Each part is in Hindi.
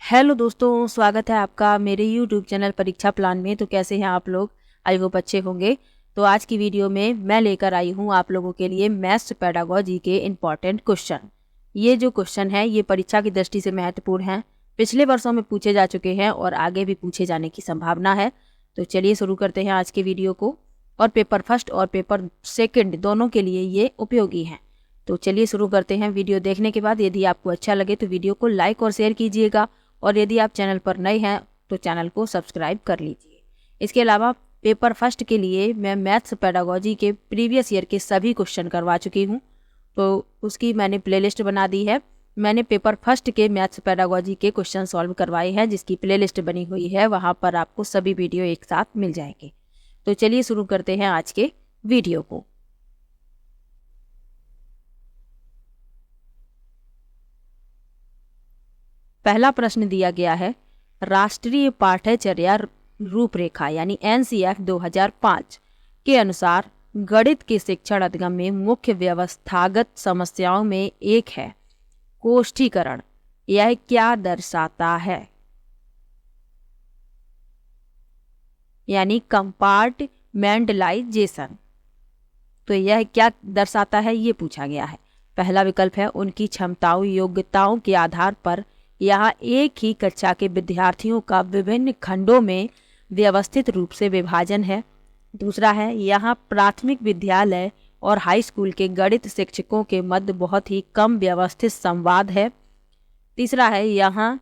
हेलो दोस्तों, स्वागत है आपका मेरे YouTube चैनल परीक्षा प्लान में। तो कैसे हैं आप लोग? आई होप अच्छे होंगे। तो आज की वीडियो में मैं लेकर आई हूं आप लोगों के लिए मैथ्स पेडागोजी के इम्पॉर्टेंट क्वेश्चन। ये जो क्वेश्चन है ये परीक्षा की दृष्टि से महत्वपूर्ण हैं। पिछले वर्षों में पूछे जा चुके हैं और आगे भी पूछे जाने की संभावना है। तो चलिए शुरू करते हैं आज के वीडियो को। और पेपर फर्स्ट और पेपर सेकेंड दोनों के लिए ये उपयोगी हैं। तो चलिए शुरू करते हैं। वीडियो देखने के बाद यदि आपको अच्छा लगे तो वीडियो को लाइक और शेयर कीजिएगा, और यदि आप चैनल पर नए हैं तो चैनल को सब्सक्राइब कर लीजिए। इसके अलावा पेपर फर्स्ट के लिए मैं मैथ्स पेडागोजी के प्रीवियस ईयर के सभी क्वेश्चन करवा चुकी हूँ, तो उसकी मैंने प्लेलिस्ट बना दी है। मैंने पेपर फर्स्ट के मैथ्स पेडागोजी के क्वेश्चन सॉल्व करवाए हैं, जिसकी प्लेलिस्ट बनी हुई है। वहाँ पर आपको सभी वीडियो एक साथ मिल जाएंगे। तो चलिए शुरू करते हैं आज के वीडियो को। पहला प्रश्न दिया गया है, राष्ट्रीय पाठ्यचर्या रूपरेखा यानी NCF 2005 के अनुसार गणित के शिक्षण अधिगम में मुख्य व्यवस्थागत समस्याओं में एक है कोष्ठीकरण। यह क्या दर्शाता है? यानी कंपार्टमेंटलाइजेशन। तो यह क्या दर्शाता है ये पूछा गया है। पहला विकल्प है, उनकी क्षमताओं योग्यताओं के आधार पर यहाँ एक ही कक्षा के विद्यार्थियों का विभिन्न खंडों में व्यवस्थित रूप से विभाजन है। दूसरा है, यहाँ प्राथमिक विद्यालय और हाई स्कूल के गणित शिक्षकों के मध्य बहुत ही कम व्यवस्थित संवाद है। तीसरा है, यहाँ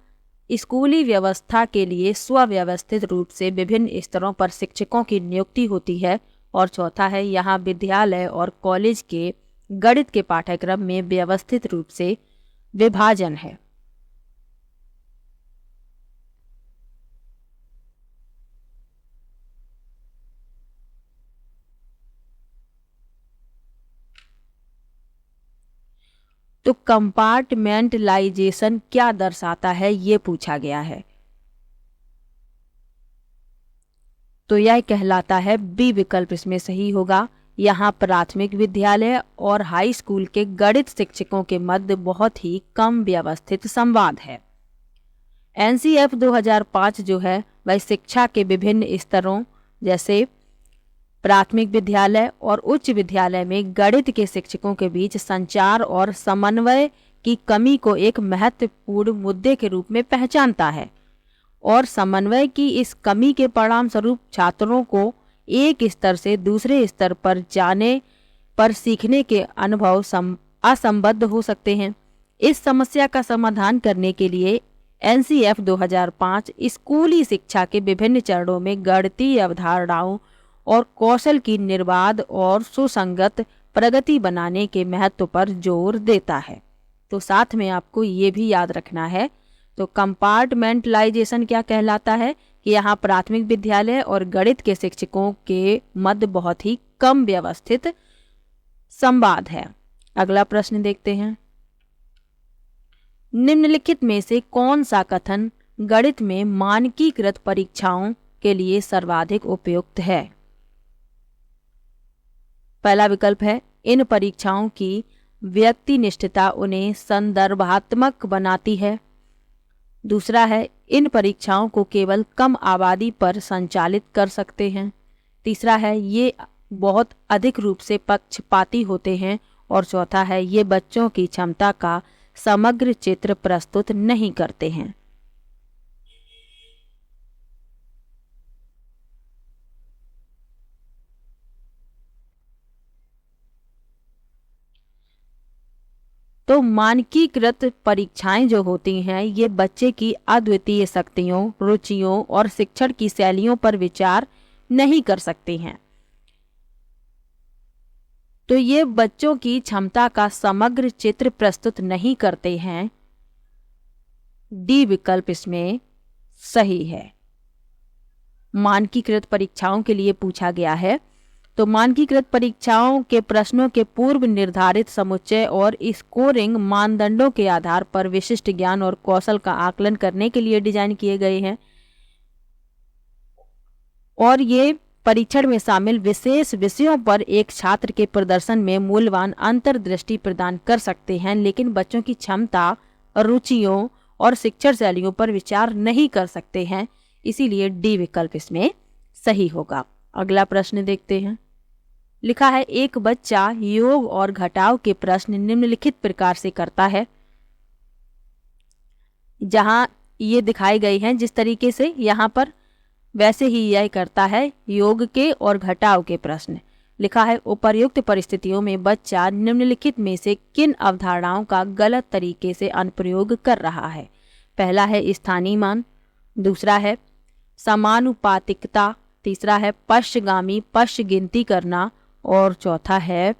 स्कूली व्यवस्था के लिए स्वव्यवस्थित रूप से विभिन्न स्तरों पर शिक्षकों की नियुक्ति होती है। और चौथा है, यहाँ विद्यालय और कॉलेज के गणित के पाठ्यक्रम में व्यवस्थित रूप से विभाजन है। तो कंपार्टमेंटलाइजेशन क्या दर्शाता है ये पूछा गया है। तो यह कहलाता है बी विकल्प इसमें सही होगा। यहाँ प्राथमिक विद्यालय और हाई स्कूल के गणित शिक्षकों के मध्य बहुत ही कम व्यवस्थित संवाद है। NCF 2005 जो है वह शिक्षा के विभिन्न स्तरों जैसे प्राथमिक विद्यालय और उच्च विद्यालय में गणित के शिक्षकों के बीच संचार और समन्वय की कमी को एक महत्वपूर्ण मुद्दे के रूप में पहचानता है, और समन्वय की इस कमी के परिणाम स्वरूप छात्रों को एक स्तर से दूसरे स्तर पर जाने पर सीखने के अनुभव असंबद्ध हो सकते हैं। इस समस्या का समाधान करने के लिए NCF 2005 स्कूली शिक्षा के विभिन्न चरणों में गणितीय अवधारणाओं और कौशल की निर्बाध और सुसंगत प्रगति बनाने के महत्व पर जोर देता है। तो साथ में आपको ये भी याद रखना है, तो कंपार्टमेंटलाइजेशन क्या कहलाता है कि यहाँ प्राथमिक विद्यालय और गणित के शिक्षकों के मध्य बहुत ही कम व्यवस्थित संवाद है। अगला प्रश्न देखते हैं, निम्नलिखित में से कौन सा कथन गणित में मानकीकृत परीक्षाओं के लिए सर्वाधिक उपयुक्त है? पहला विकल्प है, इन परीक्षाओं की व्यक्तिनिष्ठता उन्हें संदर्भात्मक बनाती है। दूसरा है, इन परीक्षाओं को केवल कम आबादी पर संचालित कर सकते हैं। तीसरा है, ये बहुत अधिक रूप से पक्षपाती होते हैं। और चौथा है, ये बच्चों की क्षमता का समग्र चित्र प्रस्तुत नहीं करते हैं। तो मानकीकृत परीक्षाएं जो होती हैं ये बच्चे की अद्वितीय शक्तियों, रुचियों और शिक्षण की शैलियों पर विचार नहीं कर सकती हैं। तो ये बच्चों की क्षमता का समग्र चित्र प्रस्तुत नहीं करते हैं। डी विकल्प इसमें सही है। मानकीकृत परीक्षाओं के लिए पूछा गया है। तो मानकीकृत परीक्षाओं के प्रश्नों के पूर्व निर्धारित समुच्चय और स्कोरिंग मानदंडों के आधार पर विशिष्ट ज्ञान और कौशल का आकलन करने के लिए डिजाइन किए गए हैं, और ये परीक्षण में शामिल विशेष विषयों पर एक छात्र के प्रदर्शन में मूल्यवान अंतर्दृष्टि प्रदान कर सकते हैं, लेकिन बच्चों की क्षमता, रुचियों और शिक्षण शैलियों पर विचार नहीं कर सकते हैं, इसीलिए डी विकल्प इसमें सही होगा। अगला प्रश्न देखते हैं। लिखा है एक बच्चा योग और घटाव के प्रश्न निम्नलिखित प्रकार से करता है। जहां ये दिखाई गई हैं जिस तरीके से यहाँ पर, वैसे ही यह करता है योग के और घटाव के प्रश्न। लिखा है उपर्युक्त परिस्थितियों में बच्चा निम्नलिखित में से किन अवधारणाओं का गलत तरीके से अनुप्रयोग कर रहा है। पहला है स्थानीय मान, दूसरा है समानुपातिकता, तीसरा है पश्चगामी पश्च गिनती करना और चौथा है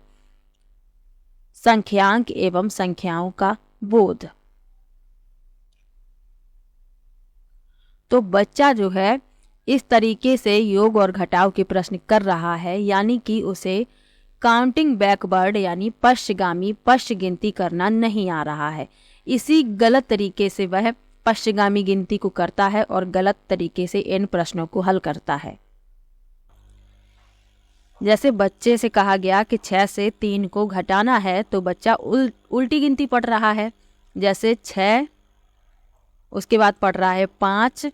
संख्यांक एवं संख्याओं का बोध। तो बच्चा जो है इस तरीके से योग और घटाव के प्रश्न कर रहा है, यानी कि उसे काउंटिंग बैकवर्ड यानी पश्चगामी पश्च गिनती करना नहीं आ रहा है। इसी गलत तरीके से वह पश्चगामी गिनती को करता है और गलत तरीके से इन प्रश्नों को हल करता है। जैसे बच्चे से कहा गया कि 6 से 3 को घटाना है, तो बच्चा उल्टी गिनती पढ़ रहा है। जैसे 6, उसके बाद पढ़ रहा है 5,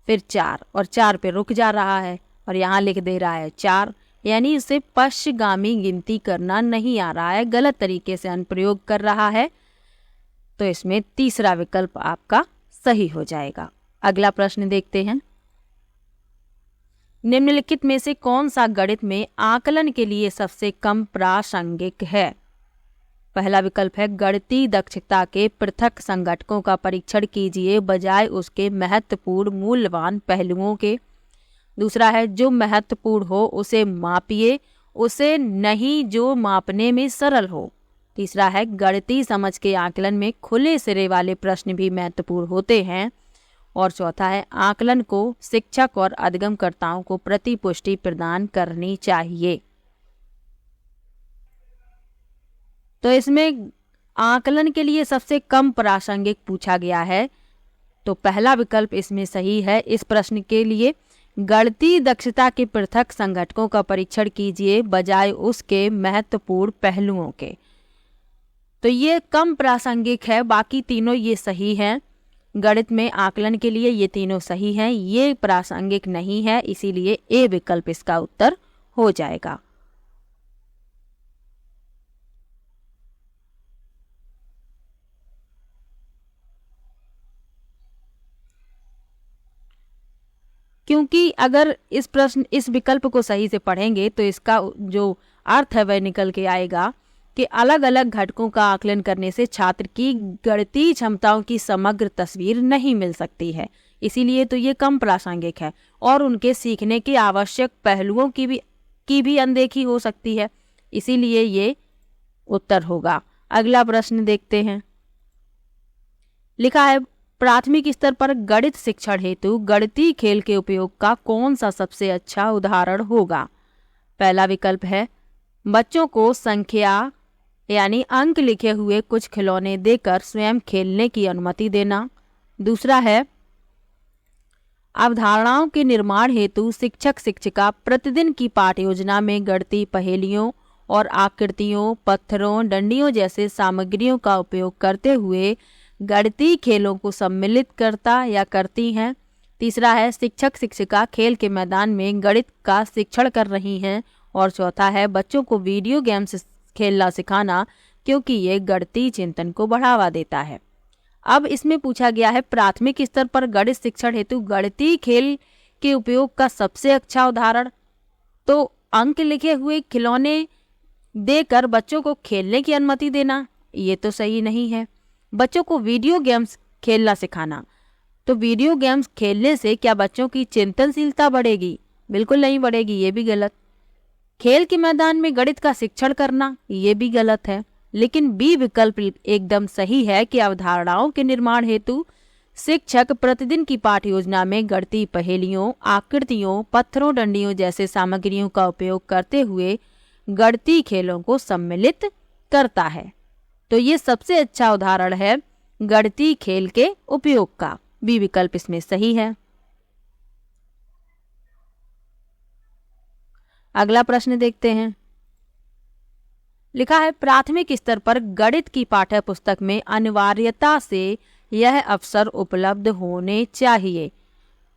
फिर 4 और 4 पे रुक जा रहा है और यहाँ लिख दे रहा है 4, यानी इसे पश्चगामी गिनती करना नहीं आ रहा है, गलत तरीके से अनुप्रयोग कर रहा है। तो इसमें तीसरा विकल्प आपका सही हो जाएगा। अगला प्रश्न देखते हैं। निम्नलिखित में से कौन सा गणित में आकलन के लिए सबसे कम प्रासंगिक है। पहला विकल्प है गणितीय दक्षता के पृथक संघटकों का परीक्षण कीजिए बजाय उसके महत्वपूर्ण मूल्यवान पहलुओं के। दूसरा है जो महत्वपूर्ण हो उसे मापिए, उसे नहीं जो मापने में सरल हो। तीसरा है गणितीय समझ के आकलन में खुले सिरे वाले प्रश्न भी महत्वपूर्ण होते हैं। और चौथा है आकलन को शिक्षक और अधिगमकर्ताओं को प्रतिपुष्टि प्रदान करनी चाहिए। तो इसमें आकलन के लिए सबसे कम प्रासंगिक पूछा गया है, तो पहला विकल्प इसमें सही है। इस प्रश्न के लिए गणितीय दक्षता के पृथक संघटकों का परीक्षण कीजिए बजाय उसके महत्वपूर्ण पहलुओं के, तो ये कम प्रासंगिक है। बाकी तीनों ये सही हैं। गणित में आकलन के लिए ये तीनों सही हैं, ये प्रासंगिक नहीं है, इसीलिए ए विकल्प इसका उत्तर हो जाएगा। क्योंकि अगर इस विकल्प को सही से पढ़ेंगे तो इसका जो अर्थ है वह निकल के आएगा कि अलग अलग घटकों का आकलन करने से छात्र की गणितीय क्षमताओं की समग्र तस्वीर नहीं मिल सकती है, इसीलिए तो ये कम प्रासंगिक है। और उनके सीखने के आवश्यक पहलुओं की भी अनदेखी हो सकती है, इसीलिए ये उत्तर होगा। अगला प्रश्न देखते हैं। लिखा है प्राथमिक स्तर पर गणित शिक्षण हेतु गणितीय खेल के उपयोग का कौन सा सबसे अच्छा उदाहरण होगा। पहला विकल्प है बच्चों को संख्या यानी अंक लिखे हुए कुछ खिलौने देकर स्वयं खेलने की अनुमति देना। दूसरा है अवधारणाओं के निर्माण हेतु शिक्षक शिक्षिका प्रतिदिन की पाठ योजना में गणितीय पहेलियों और आकृतियों, पत्थरों, डंडियों जैसे सामग्रियों का उपयोग करते हुए गणितीय खेलों को सम्मिलित करता या करती हैं। तीसरा है शिक्षक शिक्षिका खेल के मैदान में गणित का शिक्षण कर रही हैं। और चौथा है बच्चों को वीडियो गेम्स खेलना सिखाना, क्योंकि ये गणितीय चिंतन को बढ़ावा देता है। अब इसमें पूछा गया है प्राथमिक स्तर पर गणित शिक्षण हेतु गणितीय खेल के उपयोग का सबसे अच्छा उदाहरण, तो अंक लिखे हुए खिलौने देकर बच्चों को खेलने की अनुमति देना, ये तो सही नहीं है। बच्चों को वीडियो गेम्स खेलना सिखाना, तो वीडियो गेम्स खेलने से क्या बच्चों की चिंतनशीलता बढ़ेगी? बिल्कुल नहीं बढ़ेगी, ये भी गलत। खेल के मैदान में गणित का शिक्षण करना, ये भी गलत है। लेकिन बी विकल्प एकदम सही है कि अवधारणाओं के निर्माण हेतु शिक्षक प्रतिदिन की पाठ योजना में गणितीय पहेलियों, आकृतियों, पत्थरों, डंडियों जैसे सामग्रियों का उपयोग करते हुए गणितीय खेलों को सम्मिलित करता है। तो ये सबसे अच्छा उदाहरण है गणितीय खेल के उपयोग का। बी विकल्प इसमें सही है। अगला प्रश्न देखते हैं। लिखा है प्राथमिक स्तर पर गणित की पाठ्य पुस्तक में अनिवार्यता से यह अवसर उपलब्ध होने चाहिए।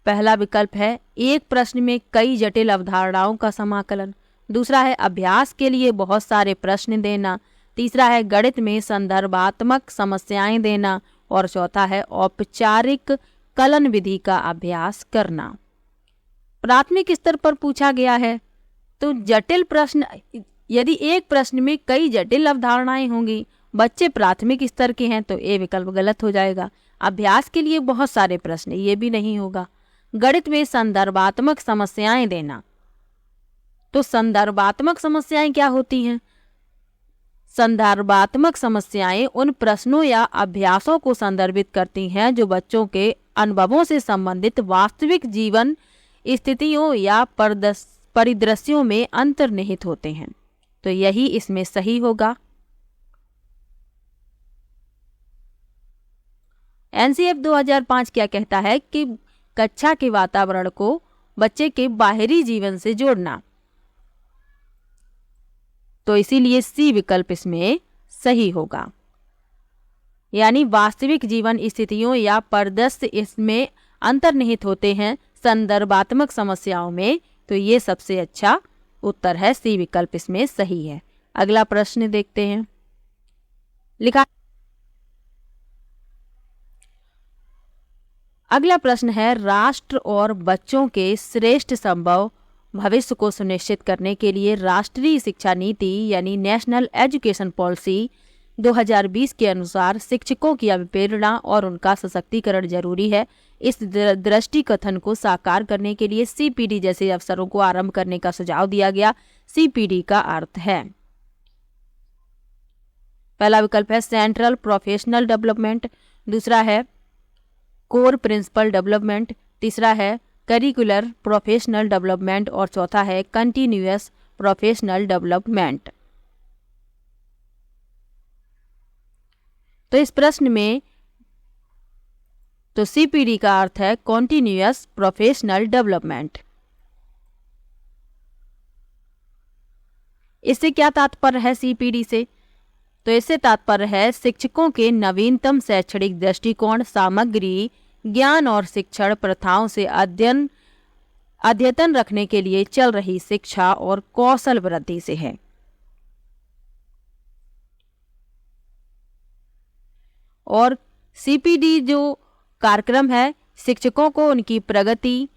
पहला विकल्प है एक प्रश्न में कई जटिल अवधारणाओं का समाकलन। दूसरा है अभ्यास के लिए बहुत सारे प्रश्न देना। तीसरा है गणित में संदर्भात्मक समस्याएं देना। और चौथा है औपचारिक कलन विधि का अभ्यास करना। प्राथमिक स्तर पर पूछा गया है तो जटिल प्रश्न, यदि एक प्रश्न में कई जटिल अवधारणाएं होंगी, बच्चे प्राथमिक स्तर के हैं, तो ए विकल्प गलत हो जाएगा। अभ्यास के लिए बहुत सारे प्रश्न, ये भी नहीं होगा। गणित में संदर्भात्मक समस्याएं देना, तो संदर्भात्मक समस्याएं क्या होती हैं? संदर्भात्मक समस्याएं उन प्रश्नों या अभ्यासों को संदर्भित करती हैं जो बच्चों के अनुभवों से संबंधित वास्तविक जीवन स्थितियों या परिदृश्यों में अंतर्निहित होते हैं। तो यही इसमें सही होगा। एनसीएफ 2005 क्या कहता है कि कक्षा के वातावरण को बच्चे के बाहरी जीवन से जोड़ना, तो इसीलिए सी विकल्प इसमें सही होगा। यानी वास्तविक जीवन स्थितियों या परिदृश्य इसमें अंतर्निहित होते हैं संदर्भात्मक समस्याओं में, तो ये सबसे अच्छा उत्तर है, सी विकल्प इसमें सही है। अगला प्रश्न देखते हैं। लिखा अगला प्रश्न है राष्ट्र और बच्चों के श्रेष्ठ संभव भविष्य को सुनिश्चित करने के लिए राष्ट्रीय शिक्षा नीति यानी नेशनल एजुकेशन पॉलिसी 2020 के अनुसार शिक्षकों की अभिप्रेरणा और उनका सशक्तिकरण जरूरी है। इस दृष्टि कथन को साकार करने के लिए सीपीडी जैसे अवसरों को आरंभ करने का सुझाव दिया गया। सीपीडी का अर्थ है, पहला विकल्प है सेंट्रल प्रोफेशनल डेवलपमेंट, दूसरा है कोर प्रिंसिपल डेवलपमेंट, तीसरा है करिकुलर प्रोफेशनल डेवलपमेंट और चौथा है कंटिन्यूअस प्रोफेशनल डेवलपमेंट। तो इस प्रश्न में तो सीपीडी का अर्थ है कंटिन्यूअस प्रोफेशनल डेवलपमेंट। इससे क्या तात्पर्य है सीपीडी से? तो इससे तात्पर्य है शिक्षकों के नवीनतम शैक्षणिक दृष्टिकोण, सामग्री, ज्ञान और शिक्षण प्रथाओं से अद्यतन रखने के लिए चल रही शिक्षा और कौशल वृद्धि से है। और सीपीडी जो कार्यक्रम है शिक्षकों को उनकी प्रगति,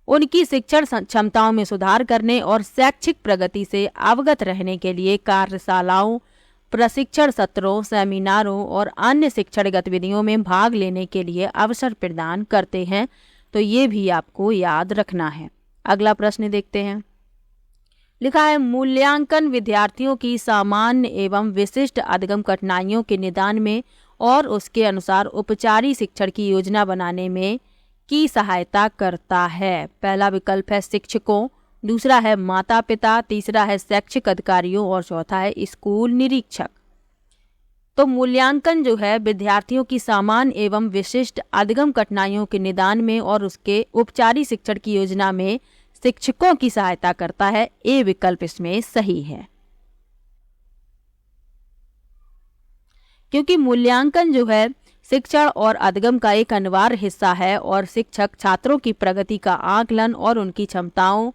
उनकी शिक्षण क्षमताओं में सुधार करने और शैक्षिक प्रगति से अवगत रहने के लिए कार्यशालाओं, प्रशिक्षण सत्रों, सेमिनारों और अन्य शिक्षण गतिविधियों में भाग लेने के लिए अवसर प्रदान करते हैं। तो ये भी आपको याद रखना है। अगला प्रश्न देखते हैं। लिखा है मूल्यांकन विद्यार्थियों की सामान्य एवं विशिष्ट अधिगम कठिनाइयों के निदान में और उसके अनुसार उपचारी शिक्षण की योजना बनाने में की सहायता करता है। पहला विकल्प है शिक्षकों, दूसरा है माता पिता, तीसरा है शैक्षिक अधिकारियों और चौथा है स्कूल निरीक्षक। तो मूल्यांकन जो है विद्यार्थियों की सामान्य एवं विशिष्ट अधिगम कठिनाइयों के निदान में और उसके उपचारी शिक्षण की योजना में शिक्षकों की सहायता करता है। ए विकल्प इसमें सही है, क्योंकि मूल्यांकन जो है शिक्षण और अधिगम का एक अनिवार्य हिस्सा है और शिक्षक छात्रों की प्रगति का आकलन और उनकी क्षमताओं,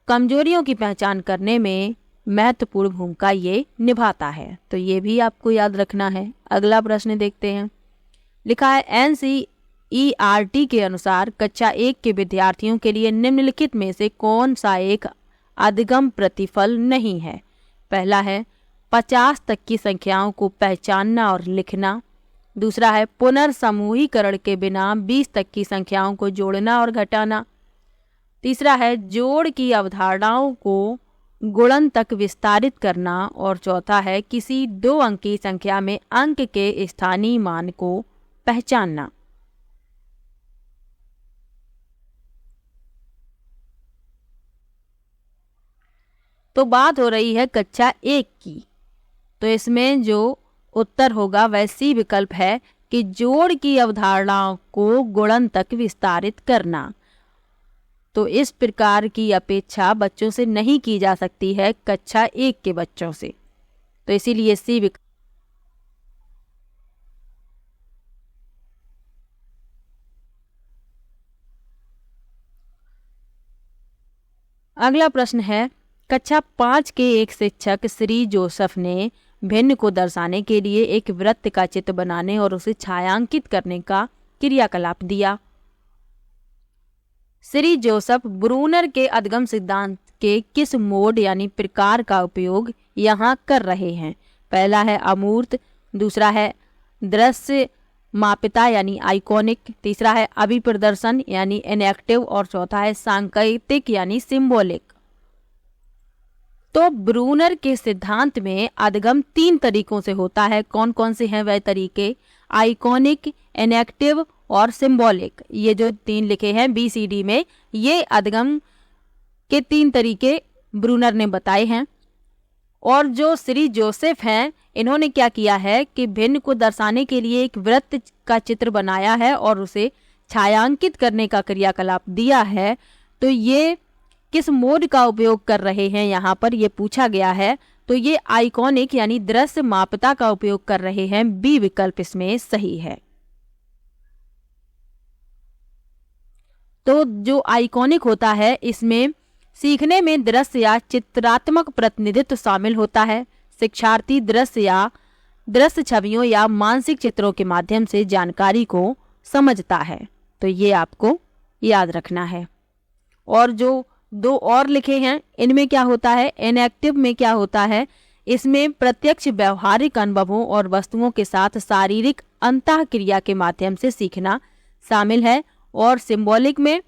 कमजोरियों की पहचान करने में महत्वपूर्ण भूमिका ये निभाता है। तो ये भी आपको याद रखना है। अगला प्रश्न देखते हैं। लिखा है एनसीईआरटी के अनुसार कक्षा 1 के विद्यार्थियों के लिए निम्नलिखित में से कौन सा एक अधिगम प्रतिफल नहीं है? पहला है 50 तक की संख्याओं को पहचानना और लिखना, दूसरा है पुनर्समूहीकरण के बिना 20 तक की संख्याओं को जोड़ना और घटाना, तीसरा है जोड़ की अवधारणाओं को गुणन तक विस्तारित करना और चौथा है किसी 2 अंकी संख्या में अंक के स्थानीय मान को पहचानना। तो बात हो रही है कक्षा 1 की, तो इसमें जो उत्तर होगा वह सी विकल्प है कि जोड़ की अवधारणाओं को गुणन तक विस्तारित करना। तो इस प्रकार की अपेक्षा बच्चों से नहीं की जा सकती है कक्षा 1 के बच्चों से, तो इसीलिए सी विकल्प। अगला प्रश्न है, कक्षा 5 के एक शिक्षक श्री जोसेफ ने भिन्न को दर्शाने के लिए एक वृत्त का चित्र बनाने और उसे छायांकित करने का क्रियाकलाप दिया। श्री जोसेफ ब्रूनर के अधगम सिद्धांत के किस मोड यानी प्रकार का उपयोग यहाँ कर रहे हैं? पहला है अमूर्त, दूसरा है दृश्य मापिता यानी आइकॉनिक, तीसरा है अभिप्रदर्शन यानी इनएक्टिव और चौथा है सांकेतिक यानी सिंबॉलिक। तो ब्रूनर के सिद्धांत में अधगम 3 तरीकों से होता है। कौन कौन से हैं वह तरीके? आइकॉनिक, इनएक्टिव और सिंबॉलिक। ये जो 3 लिखे हैं BCD में, ये अधगम के 3 तरीके ब्रूनर ने बताए हैं। और जो श्री जोसेफ हैं, इन्होंने क्या किया है कि भिन्न को दर्शाने के लिए एक वृत्त का चित्र बनाया है और उसे छायांकित करने का क्रियाकलाप दिया है। तो ये किस मोड का उपयोग कर रहे हैं यहाँ पर ये पूछा गया है। तो ये आइकॉनिक यानी दृश्य मापिता का उपयोग कर रहे हैं। बी विकल्प इसमें सही है। तो जो आइकॉनिक होता है इसमें सीखने में दृश्य या चित्रात्मक प्रतिनिधित्व शामिल होता है। शिक्षार्थी दृश्य या दृश्य छवियों या मानसिक चित्रों के माध्यम से जानकारी को समझता है। तो ये आपको याद रखना है। और जो 2 और लिखे हैं इनमें क्या होता है? इनएक्टिव में क्या होता है? इसमें प्रत्यक्ष व्यवहारिक अनुभवों और वस्तुओं के साथ शारीरिक अंतःक्रिया के माध्यम से सीखना शामिल है। और सिंबॉलिक में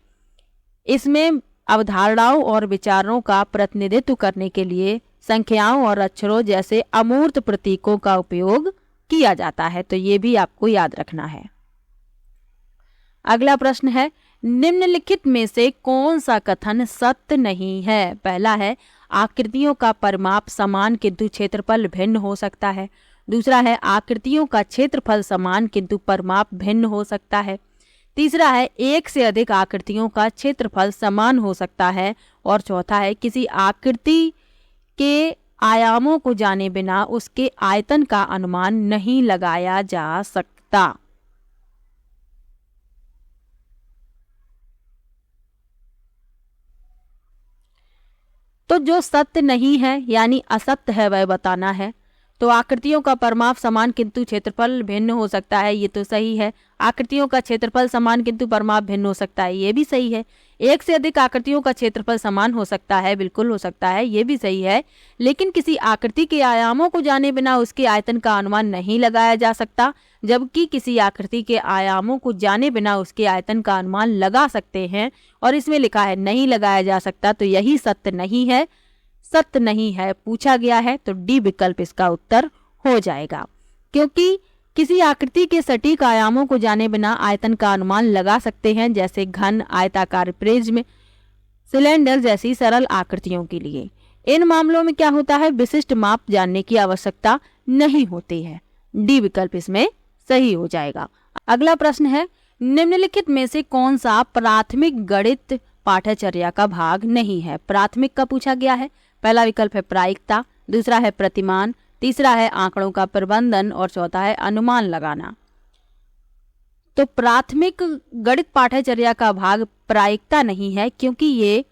इसमें अवधारणाओं और विचारों का प्रतिनिधित्व करने के लिए संख्याओं और अक्षरों जैसे अमूर्त प्रतीकों का उपयोग किया जाता है। तो ये भी आपको याद रखना है। अगला प्रश्न है, निम्नलिखित में से कौन सा कथन सत्य नहीं है? पहला है आकृतियों का परिमाप समान किंतु क्षेत्रफल भिन्न हो सकता है। दूसरा है आकृतियों का क्षेत्रफल समान किंतु परिमाप भिन्न हो सकता है। तीसरा है एक से अधिक आकृतियों का क्षेत्रफल समान हो सकता है। और चौथा है किसी आकृति के आयामों को जाने बिना उसके आयतन का अनुमान नहीं लगाया जा सकता। तो जो सत्य नहीं है यानी असत्य है वह बताना है। तो आकृतियों का परिमाप समान किंतु क्षेत्रफल भिन्न हो सकता है, ये तो सही है। आकृतियों का क्षेत्रफल समान किंतु परिमाप भिन्न हो सकता है, ये भी सही है। एक से अधिक आकृतियों का क्षेत्रफल समान हो सकता है, बिल्कुल हो सकता है, ये भी सही है। लेकिन किसी आकृति के आयामों को जाने बिना उसके आयतन का अनुमान नहीं लगाया जा सकता, जबकि किसी आकृति के आयामों को जाने बिना उसके आयतन का अनुमान लगा सकते हैं। और इसमें लिखा है नहीं लगाया जा सकता, तो यही सत्य नहीं है। सत्य नहीं है पूछा गया है तो डी विकल्प इसका उत्तर हो जाएगा। क्योंकि किसी आकृति के सटीक आयामों को जाने बिना आयतन का अनुमान लगा सकते हैं, जैसे घन, आयताकार, प्रिज्म, सिलेंडर जैसी सरल आकृतियों के लिए। इन मामलों में क्या होता है? विशिष्ट माप जानने की आवश्यकता नहीं होती है। डी विकल्प इसमें सही हो जाएगा। अगला प्रश्न है, निम्नलिखित में से कौन सा प्राथमिक गणित पाठ्यचर्या का भाग नहीं है? प्राथमिक का पूछा गया है। पहला विकल्प है प्रायिकता, दूसरा है प्रतिमान, तीसरा है आंकड़ों का प्रबंधन और चौथा है अनुमान लगाना। तो प्राथमिक गणित पाठ्यचर्या का भाग प्रायिकता नहीं है, क्योंकि ये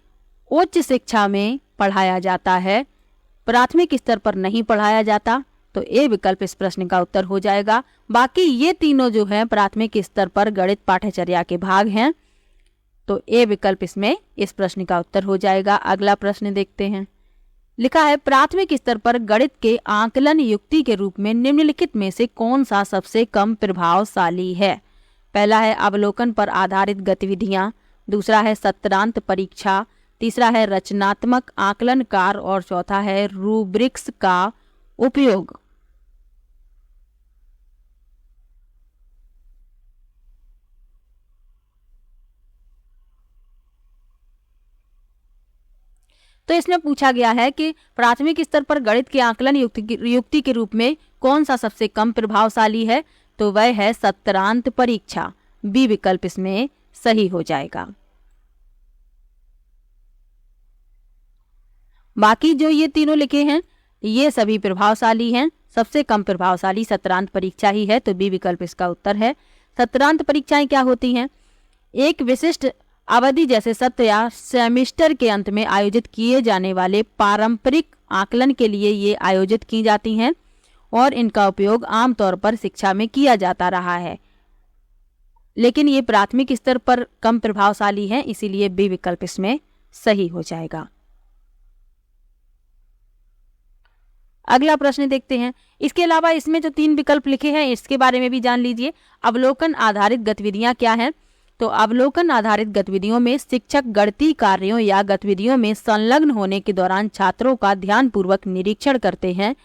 उच्च शिक्षा में पढ़ाया जाता है, प्राथमिक स्तर पर नहीं पढ़ाया जाता। तो ए विकल्प इस प्रश्न का उत्तर हो जाएगा। बाकी ये तीनों जो हैं प्राथमिक स्तर पर गणित पाठ्यचर्या के भाग हैं। तो ए विकल्प इसमें इस प्रश्न का उत्तर हो जाएगा। अगला प्रश्न देखते हैं। लिखा है, प्राथमिक स्तर पर गणित के आकलन युक्ति के रूप में निम्नलिखित में से कौन सा सबसे कम प्रभावशाली है? पहला है अवलोकन पर आधारित गतिविधियां, दूसरा है सत्रांत परीक्षा, तीसरा है रचनात्मक आकलनकार और चौथा है रूब्रिक्स का उपयोग। तो इसमें पूछा गया है कि प्राथमिक स्तर पर गणित के आकलन युक्ति के रूप में कौन सा सबसे कम प्रभावशाली है? तो वह है सत्रांत परीक्षा। बी विकल्प इसमें सही हो जाएगा। बाकी जो ये तीनों लिखे हैं ये सभी प्रभावशाली हैं, सबसे कम प्रभावशाली सत्रांत परीक्षा ही है। तो बी विकल्प इसका उत्तर है। सत्रांत परीक्षाएं क्या होती हैं? एक विशिष्ट अवधि जैसे सत्र या सेमेस्टर के अंत में आयोजित किए जाने वाले पारंपरिक आकलन के लिए ये आयोजित की जाती हैं और इनका उपयोग आमतौर पर शिक्षा में किया जाता रहा है, लेकिन ये प्राथमिक स्तर पर कम प्रभावशाली है, इसीलिए बी विकल्प इसमें सही हो जाएगा। अगला प्रश्न देखते हैं। इसके अलावा इसमें जो 3 विकल्प लिखे हैं इसके बारे में भी जान लीजिए। अवलोकन आधारित गतिविधियां क्या हैं? तो अवलोकन आधारित गतिविधियों में शिक्षक गणितीय कार्यों या गतिविधियों में संलग्न होने के दौरान छात्रों का ध्यानपूर्वक निरीक्षण करते हैं।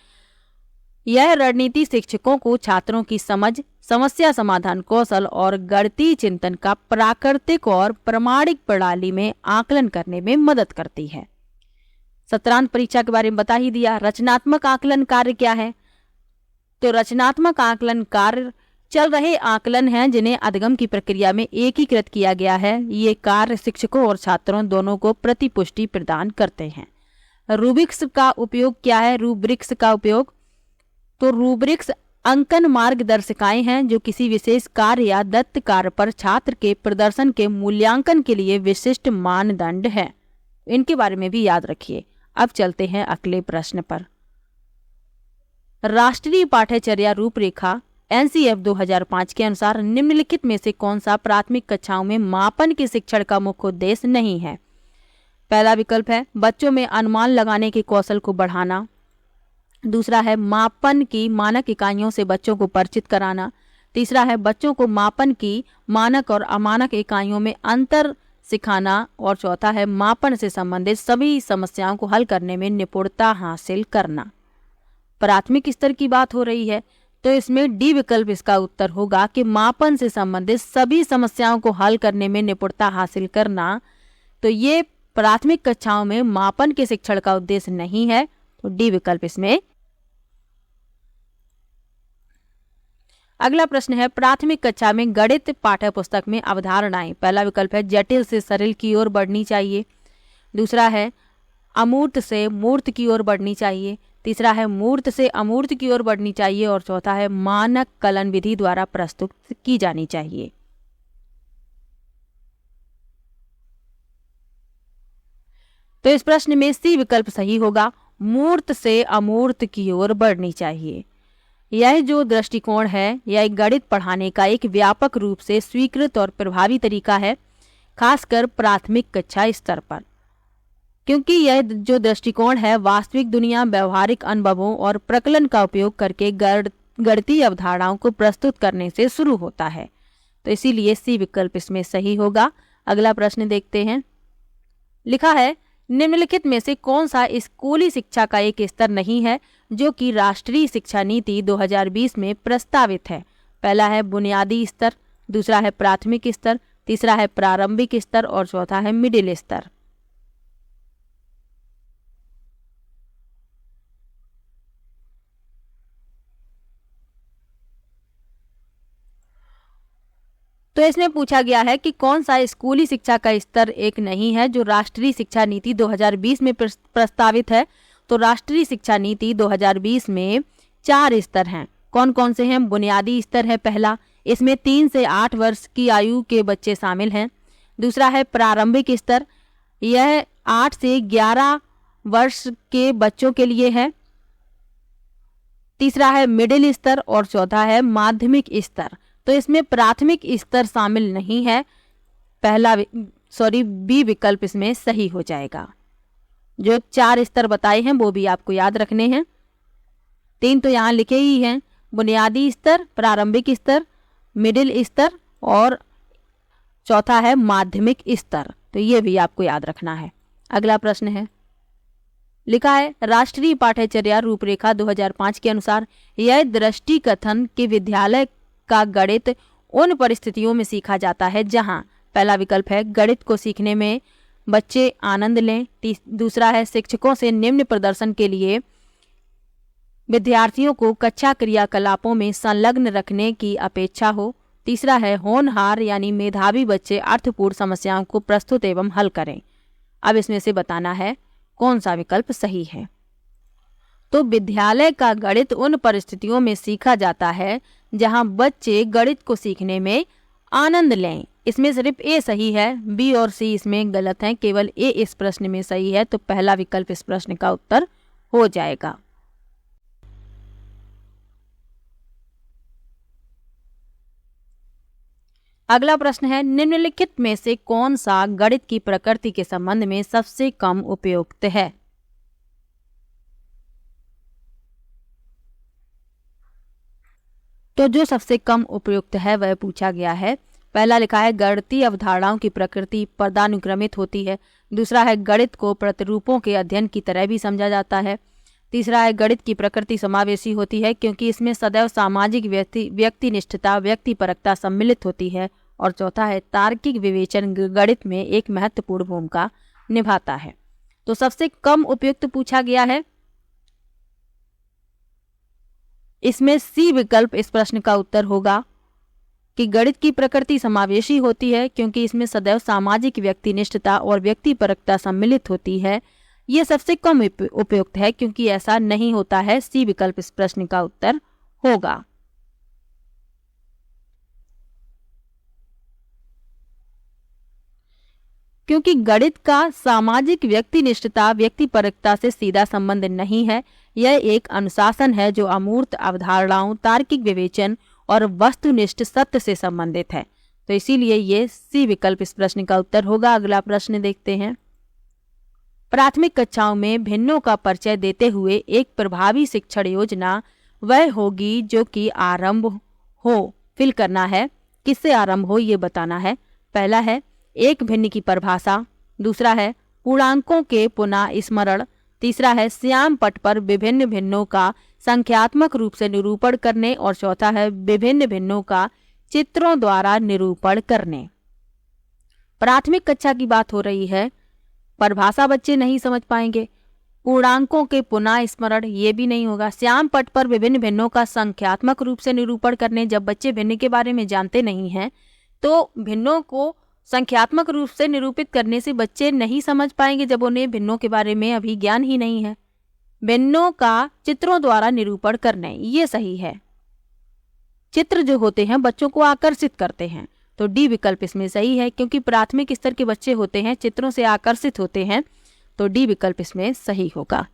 यह रणनीति शिक्षकों को छात्रों की समझ, समस्या समाधान कौशल और गणितीय चिंतन का प्राकृतिक और प्रमाणिक प्रणाली में आकलन करने में मदद करती है। सत्रांत परीक्षा के बारे में बता ही दिया। रचनात्मक आकलन कार्य क्या है? तो रचनात्मक आकलन कार्य चल रहे आकलन हैं जिन्हें अधिगम की प्रक्रिया में एकीकृत किया गया है। ये कार्य शिक्षकों और छात्रों दोनों को प्रतिपुष्टि प्रदान करते हैं। रूब्रिक्स का उपयोग क्या है? रूब्रिक्स का उपयोग, तो रूब्रिक्स अंकन मार्गदर्शिकाएं हैं जो किसी विशेष कार्य या दत्त कार्य पर छात्र के प्रदर्शन के मूल्यांकन के लिए विशिष्ट मानदंड है। इनके बारे में भी याद रखिए। अब चलते हैं अगले प्रश्न पर। राष्ट्रीय पाठ्यचर्या रूपरेखा एनसीएफ 2005 के अनुसार निम्नलिखित में से कौन सा प्राथमिक कक्षाओं में मापन के शिक्षण का मुख्य उद्देश्य नहीं है? पहला विकल्प है बच्चों में अनुमान लगाने के कौशल को बढ़ाना। दूसरा है मापन की मानक इकाइयों से बच्चों को परिचित कराना। तीसरा है बच्चों को मापन की मानक और अमानक इकाइयों में अंतर सिखाना। और चौथा है मापन से संबंधित सभी समस्याओं को हल करने में निपुणता हासिल करना। प्राथमिक स्तर की बात हो रही है तो इसमें डी विकल्प इसका उत्तर होगा कि मापन से संबंधित सभी समस्याओं को हल करने में निपुणता हासिल करना। तो ये प्राथमिक कक्षाओं में मापन के शिक्षण का उद्देश्य नहीं है, तो डी विकल्प इसमें। अगला प्रश्न है प्राथमिक कक्षा में गणित पाठ्य पुस्तक में अवधारणाएं। पहला विकल्प है जटिल से सरल की ओर बढ़नी चाहिए। दूसरा है अमूर्त से मूर्त की ओर बढ़नी चाहिए। तीसरा है मूर्त से अमूर्त की ओर बढ़नी चाहिए। और चौथा है मानक कलन विधि द्वारा प्रस्तुत की जानी चाहिए। तो इस प्रश्न में सी विकल्प सही होगा, मूर्त से अमूर्त की ओर बढ़नी चाहिए। यह जो दृष्टिकोण है यह गणित पढ़ाने का एक व्यापक रूप से स्वीकृत और प्रभावी तरीका है, खासकर प्राथमिक कक्षा स्तर पर, क्योंकि यह जो दृष्टिकोण है वास्तविक दुनिया, व्यवहारिक अनुभवों और प्रकलन का उपयोग करके गणितीय अवधारणाओं को प्रस्तुत करने से शुरू होता है। तो इसीलिए सी विकल्प इसमें सही होगा। अगला प्रश्न देखते हैं। लिखा है निम्नलिखित में से कौन सा स्कूली शिक्षा का एक स्तर नहीं है जो कि राष्ट्रीय शिक्षा नीति 2020 में प्रस्तावित है? पहला है बुनियादी स्तर, दूसरा है प्राथमिक स्तर, तीसरा है प्रारंभिक स्तर और चौथा है मिडिल स्तर। तो इसमें पूछा गया है कि कौन सा स्कूली शिक्षा का स्तर एक नहीं है जो राष्ट्रीय शिक्षा नीति 2020 में प्रस्तावित है। तो राष्ट्रीय शिक्षा नीति 2020 में 4 स्तर हैं। कौन कौन से हैं? बुनियादी स्तर है पहला, इसमें 3 से 8 वर्ष की आयु के बच्चे शामिल हैं। दूसरा है प्रारंभिक स्तर, यह 8 से 11 वर्ष के बच्चों के लिए है। तीसरा है मिडिल स्तर और चौथा है माध्यमिक स्तर। तो इसमें प्राथमिक स्तर शामिल नहीं है। बी विकल्प इसमें सही हो जाएगा। जो 4 स्तर बताए हैं वो भी आपको याद रखने हैं। 3 तो यहाँ लिखे ही हैं, बुनियादी स्तर, प्रारंभिक स्तर, मिडिल स्तर और चौथा है माध्यमिक स्तर। तो ये भी आपको याद रखना है। अगला प्रश्न है, लिखा है राष्ट्रीय पाठ्यचर्या रूपरेखा 2005 के अनुसार यह दृष्टि कथन कि विद्यालय का गणित उन परिस्थितियों में सीखा जाता है जहां, पहला विकल्प है गणित को सीखने में बच्चे आनंद लें। दूसरा है शिक्षकों से निम्न प्रदर्शन के लिए विद्यार्थियों को कक्षा क्रियाकलापों में संलग्न रखने की अपेक्षा हो। तीसरा है होनहार यानी मेधावी बच्चे अर्थपूर्ण समस्याओं को प्रस्तुत एवं हल करें। अब इसमें से बताना है कौन सा विकल्प सही है। तो विद्यालय का गणित उन परिस्थितियों में सीखा जाता है जहां बच्चे गणित को सीखने में आनंद लें। इसमें सिर्फ ए सही है, बी और सी इसमें गलत हैं, केवल ए इस प्रश्न में सही है, तो पहला विकल्प इस प्रश्न का उत्तर हो जाएगा। अगला प्रश्न है, निम्नलिखित में से कौन सा गणित की प्रकृति के संबंध में सबसे कम उपयुक्त है? तो जो सबसे कम उपयुक्त है वह पूछा गया है। पहला लिखा है, गणितीय अवधारणाओं की प्रकृति पदानुक्रमित होती है। दूसरा है, गणित को प्रतिरूपों के अध्ययन की तरह भी समझा जाता है। तीसरा है, गणित की प्रकृति समावेशी होती है क्योंकि इसमें सदैव सामाजिक व्यक्तिनिष्ठता व्यक्तिपरकता सम्मिलित होती है। और चौथा है, तार्किक विवेचन गणित में एक महत्वपूर्ण भूमिका निभाता है। तो सबसे कम उपयुक्त पूछा गया है, इसमें सी विकल्प इस प्रश्न का उत्तर होगा कि गणित की प्रकृति समावेशी होती है क्योंकि इसमें सदैव सामाजिक व्यक्तिनिष्ठता और व्यक्तिपरकता सम्मिलित होती है। यह सबसे कम उपयुक्त है क्योंकि ऐसा नहीं होता है। सी विकल्प इस प्रश्न का उत्तर होगा। क्योंकि गणित का सामाजिक व्यक्तिनिष्ठता व्यक्तिपरकता से सीधा संबंध नहीं है, यह एक अनुशासन है जो अमूर्त अवधारणाओं, तार्किक विवेचन और वस्तुनिष्ठ सत्य से संबंधित है। तो इसीलिए ये सी विकल्प इस प्रश्न का उत्तर होगा। अगला प्रश्न देखते हैं। प्राथमिक कक्षाओं में भिन्नों का परिचय देते हुए एक प्रभावी शिक्षण योजना वह होगी जो कि आरंभ हो, फिल करना है, किससे आरंभ हो ये बताना है। पहला है, एक भिन्न की परिभाषा। दूसरा है, पूर्णांकों के पुनः स्मरण। तीसरा है, श्याम पट पर विभिन्न भिन्नों का संख्यात्मक रूप से निरूपण करने। और चौथा है, विभिन्न भिन्नों का चित्रों द्वारा निरूपण करने। प्राथमिक कक्षा की बात हो रही है, परिभाषा बच्चे नहीं समझ पाएंगे। पूर्णांकों के पुनः स्मरण ये भी नहीं होगा। श्याम पट पर विभिन्न भिन्नों का संख्यात्मक रूप से निरूपण करने, जब बच्चे भिन्न के बारे में जानते नहीं हैं तो भिन्नों को संख्यात्मक रूप से निरूपित करने से बच्चे नहीं समझ पाएंगे जब उन्हें भिन्नों के बारे में अभी ज्ञान ही नहीं है। भिन्नों का चित्रों द्वारा निरूपण करने, ये सही है। चित्र जो होते हैं बच्चों को आकर्षित करते हैं, तो डी विकल्प इसमें सही है क्योंकि प्राथमिक स्तर के बच्चे होते हैं, चित्रों से आकर्षित होते हैं, तो डी विकल्प इसमें सही होगा।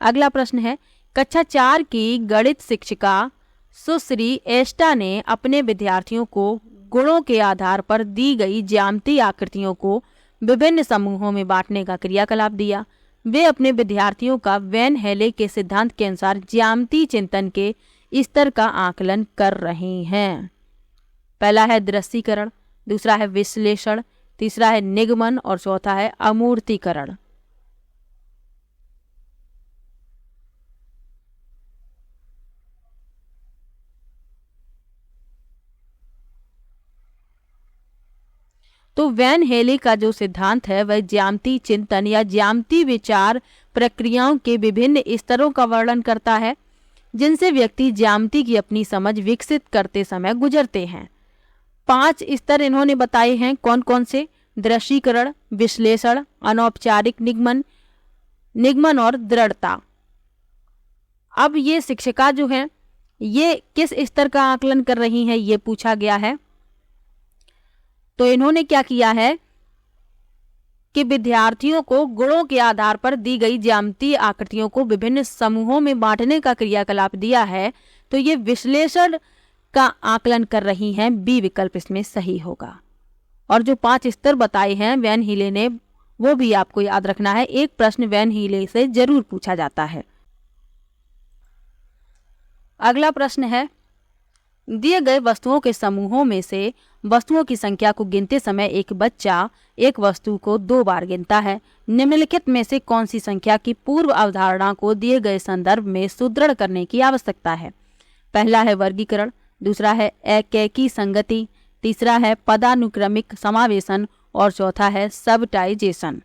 अगला प्रश्न है, कक्षा 4 की गणित शिक्षिका सुश्री एस्टा ने अपने विद्यार्थियों को गुणों के आधार पर दी गई ज्यामितीय आकृतियों को विभिन्न समूहों में बांटने का क्रियाकलाप दिया। वे अपने विद्यार्थियों का वैन हेले के सिद्धांत के अनुसार ज्यामितीय चिंतन के स्तर का आकलन कर रहे हैं। पहला है दृश्यीकरण, दूसरा है विश्लेषण, तीसरा है निगमन और चौथा है अमूर्तीकरण। तो वैन हेले का जो सिद्धांत है वह ज्यामितीय चिंतन या ज्यामितीय विचार प्रक्रियाओं के विभिन्न स्तरों का वर्णन करता है जिनसे व्यक्ति ज्यामिति की अपनी समझ विकसित करते समय गुजरते हैं। 5 स्तर इन्होंने बताए हैं, कौन कौन से? दृश्यीकरण, विश्लेषण, अनौपचारिक निगमन और दृढ़ता। अब ये शिक्षिका जो है ये किस स्तर का आकलन कर रही हैं ये पूछा गया है। तो इन्होंने क्या किया है कि विद्यार्थियों को गुणों के आधार पर दी गई ज्यामितीय आकृतियों को विभिन्न समूहों में बांटने का क्रियाकलाप दिया है, तो ये विश्लेषण का आकलन कर रही हैं। बी विकल्प इसमें सही होगा। और जो 5 स्तर बताए हैं वैन हीले ने, वो भी आपको याद रखना है, एक प्रश्न वैन हीले से जरूर पूछा जाता है। अगला प्रश्न है, दिए गए वस्तुओं के समूहों में से वस्तुओं की संख्या को गिनते समय एक बच्चा एक वस्तु को 2 बार गिनता है। निम्नलिखित में से कौन सी संख्या की पूर्व अवधारणा को दिए गए संदर्भ में सुदृढ़ करने की आवश्यकता है? पहला है वर्गीकरण, दूसरा है एकैकी संगति, तीसरा है पदानुक्रमिक समावेशन और चौथा है सबटाइजेशन।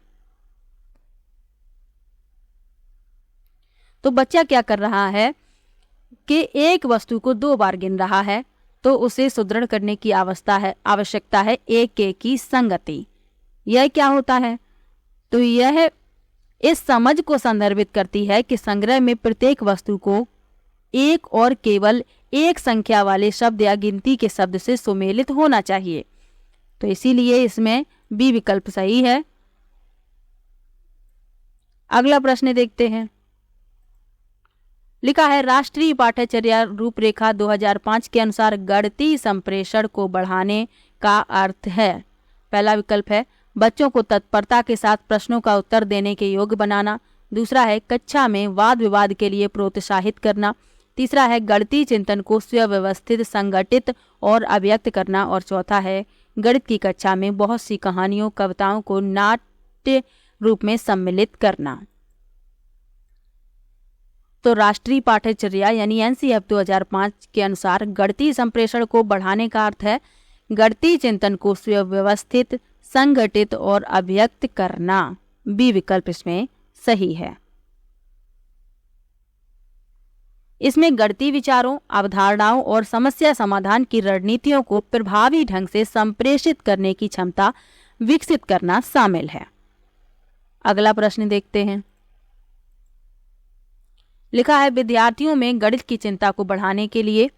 तो बच्चा क्या कर रहा है कि एक वस्तु को 2 बार गिन रहा है, तो उसे सुदृढ़ करने की आवश्यकता है एकैकी संगति। यह क्या होता है? तो यह इस समझ को संदर्भित करती है कि संग्रह में प्रत्येक वस्तु को एक और केवल एक संख्या वाले शब्द या गिनती के शब्द से सुमेलित होना चाहिए। तो इसीलिए इसमें बी विकल्प सही है। अगला प्रश्न देखते हैं। लिखा है राष्ट्रीय पाठ्यचर्या रूपरेखा 2005 के अनुसार गणितीय संप्रेषण को बढ़ाने का अर्थ है। पहला विकल्प है बच्चों को तत्परता के साथ प्रश्नों का उत्तर देने के योग्य बनाना। दूसरा है कक्षा में वाद विवाद के लिए प्रोत्साहित करना। तीसरा है गणितीय चिंतन को सुव्यवस्थित, संगठित और अभिव्यक्त करना। और चौथा है गणित की कक्षा में बहुत सी कहानियों, कविताओं को नाट्य रूप में सम्मिलित करना। तो राष्ट्रीय पाठ्यचर्या यानी एनसीईआरटी 2005 के अनुसार गणितीय संप्रेषण को बढ़ाने का अर्थ है गणितीय चिंतन को सुव्यवस्थित, संगठित और अभिव्यक्त करना। बी विकल्प इसमें सही है। इसमें गणितीय विचारों, अवधारणाओं और समस्या समाधान की रणनीतियों को प्रभावी ढंग से संप्रेषित करने की क्षमता विकसित करना शामिल है। अगला प्रश्न देखते हैं। लिखा है विद्यार्थियों में गणित की चिंता को बढ़ाने के लिए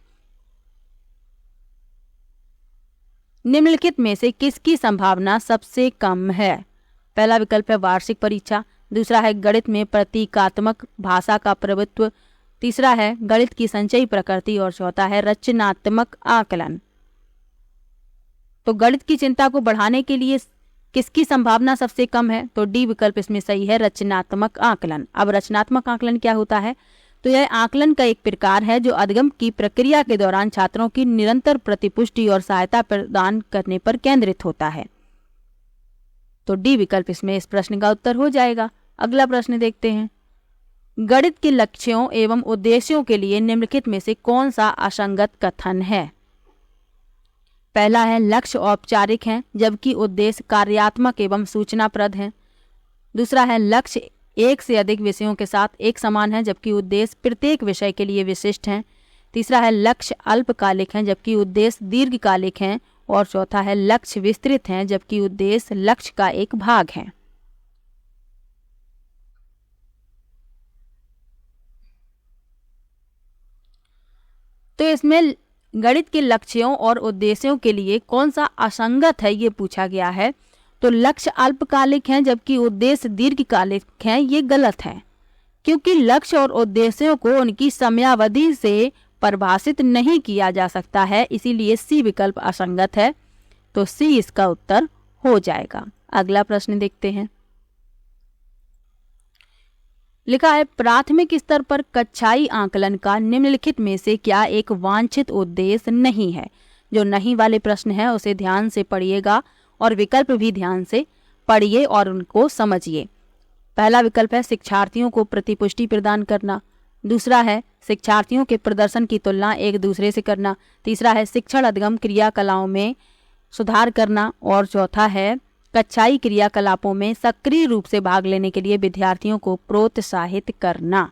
निम्नलिखित में से किसकी संभावना सबसे कम है। पहला विकल्प है वार्षिक परीक्षा। दूसरा है गणित में प्रतीकात्मक भाषा का प्रभुत्व। तीसरा है गणित की संचयी प्रकृति और चौथा है रचनात्मक आकलन। तो गणित की चिंता को बढ़ाने के लिए किसकी संभावना सबसे कम है, तो डी विकल्प इसमें सही है, रचनात्मक आकलन। अब रचनात्मक आकलन क्या होता है, तो यह आकलन का एक प्रकार है जो अधिगम की प्रक्रिया के दौरान छात्रों की निरंतर प्रतिपुष्टि और सहायता प्रदान करने पर केंद्रित होता है। तो डी विकल्प इसमें इस प्रश्न का उत्तर हो जाएगा। अगला प्रश्न देखते हैं। गणित के लक्ष्यों एवं उद्देश्यों के लिए निम्नलिखित में से कौन सा असंगत कथन है। पहला है लक्ष्य औपचारिक हैं जबकि उद्देश्य कार्यात्मक एवं सूचनाप्रद हैं। दूसरा है लक्ष्य एक से अधिक विषयों के साथ एक समान है जबकि उद्देश्य प्रत्येक विषय के लिए विशिष्ट हैं। तीसरा है लक्ष्य अल्पकालिक हैं जबकि उद्देश्य दीर्घकालिक हैं। और चौथा है लक्ष्य विस्तृत हैं जबकि उद्देश्य लक्ष्य का एक भाग है। तो इसमें गणित के लक्ष्यों और उद्देश्यों के लिए कौन सा असंगत है ये पूछा गया है। तो लक्ष्य अल्पकालिक हैं जबकि उद्देश्य दीर्घकालिक हैं, ये गलत है क्योंकि लक्ष्य और उद्देश्यों को उनकी समयावधि से परिभाषित नहीं किया जा सकता है, इसीलिए सी विकल्प असंगत है। तो सी इसका उत्तर हो जाएगा। अगला प्रश्न देखते हैं। लिखा है प्राथमिक स्तर पर कक्षाई आकलन का निम्नलिखित में से क्या एक वांछित उद्देश्य नहीं है। जो नहीं वाले प्रश्न है उसे ध्यान से पढ़िएगा और विकल्प भी ध्यान से पढ़िए और उनको समझिए। पहला विकल्प है शिक्षार्थियों को प्रतिपुष्टि प्रदान करना। दूसरा है शिक्षार्थियों के प्रदर्शन की तुलना एक दूसरे से करना। तीसरा है शिक्षण अधिगम क्रियाकलापों में सुधार करना। और चौथा है कक्षाई क्रियाकलापों में सक्रिय रूप से भाग लेने के लिए विद्यार्थियों को प्रोत्साहित करना।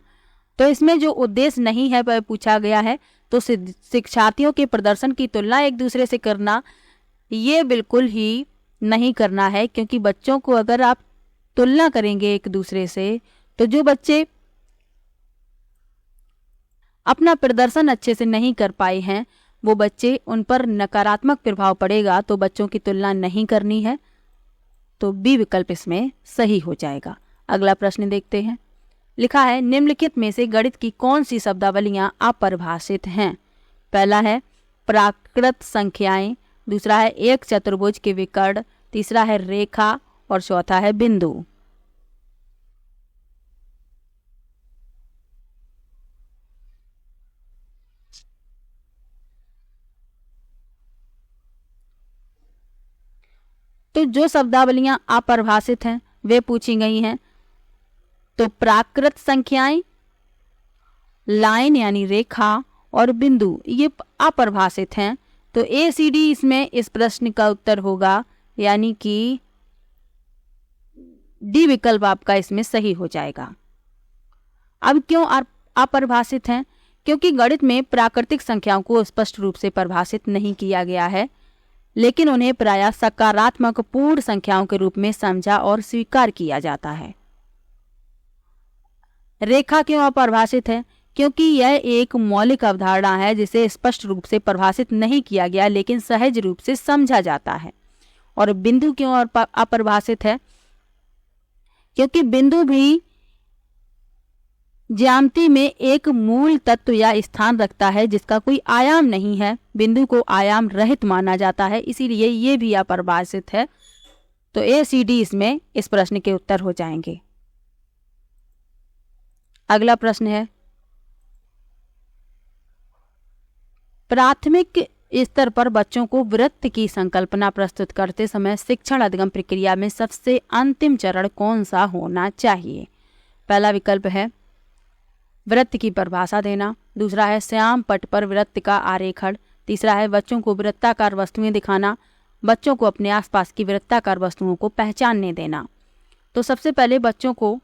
तो इसमें जो उद्देश्य नहीं है वह पूछा गया है, तो शिक्षार्थियों के प्रदर्शन की तुलना एक दूसरे से करना ये बिल्कुल ही नहीं करना है, क्योंकि बच्चों को अगर आप तुलना करेंगे एक दूसरे से तो जो बच्चे अपना प्रदर्शन अच्छे से नहीं कर पाए हैं वो बच्चे उन पर नकारात्मक प्रभाव पड़ेगा, तो बच्चों की तुलना नहीं करनी है। तो बी विकल्प इसमें सही हो जाएगा। अगला प्रश्न देखते हैं। लिखा है निम्नलिखित में से गणित की कौन सी शब्दावलियां अपरिभाषित हैं। पहला है प्राकृत संख्याएं। दूसरा है एक चतुर्भुज के विकर्ण। तीसरा है रेखा और चौथा है बिंदु। तो जो शब्दावलियां अपरिभाषित हैं वे पूछी गई हैं। तो प्राकृत संख्याएं, लाइन यानी रेखा और बिंदु ये अपरिभाषित हैं। तो ए सी डी इसमें इस प्रश्न का उत्तर होगा, यानी कि डी विकल्प आपका इसमें सही हो जाएगा। अब क्यों अपरिभाषित हैं? क्योंकि गणित में प्राकृतिक संख्याओं को स्पष्ट रूप से परिभाषित नहीं किया गया है, लेकिन उन्हें प्रायः सकारात्मक पूर्ण संख्याओं के रूप में समझा और स्वीकार किया जाता है। रेखा क्यों अपरिभाषित है? क्योंकि यह एक मौलिक अवधारणा है जिसे स्पष्ट रूप से परिभाषित नहीं किया गया लेकिन सहज रूप से समझा जाता है। और बिंदु क्यों अपरिभाषित है? क्योंकि बिंदु भी ज्यामिति में एक मूल तत्व या स्थान रखता है जिसका कोई आयाम नहीं है। बिंदु को आयाम रहित माना जाता है, इसीलिए ये भी अपरिभाषित है। तो ए सी डी इसमें इस प्रश्न के उत्तर हो जाएंगे। अगला प्रश्न है, प्राथमिक स्तर पर बच्चों को वृत्त की संकल्पना प्रस्तुत करते समय शिक्षण अधिगम प्रक्रिया में सबसे अंतिम चरण कौन सा होना चाहिए? पहला विकल्प है वृत्त की परिभाषा देना, दूसरा है श्याम पट पर वृत्त का आरेखण, तीसरा है बच्चों को वृत्ताकार वस्तुएं दिखाना, बच्चों को अपने आसपास की वृत्ताकार वस्तुओं को पहचानने देना। तो सबसे पहले बच्चों को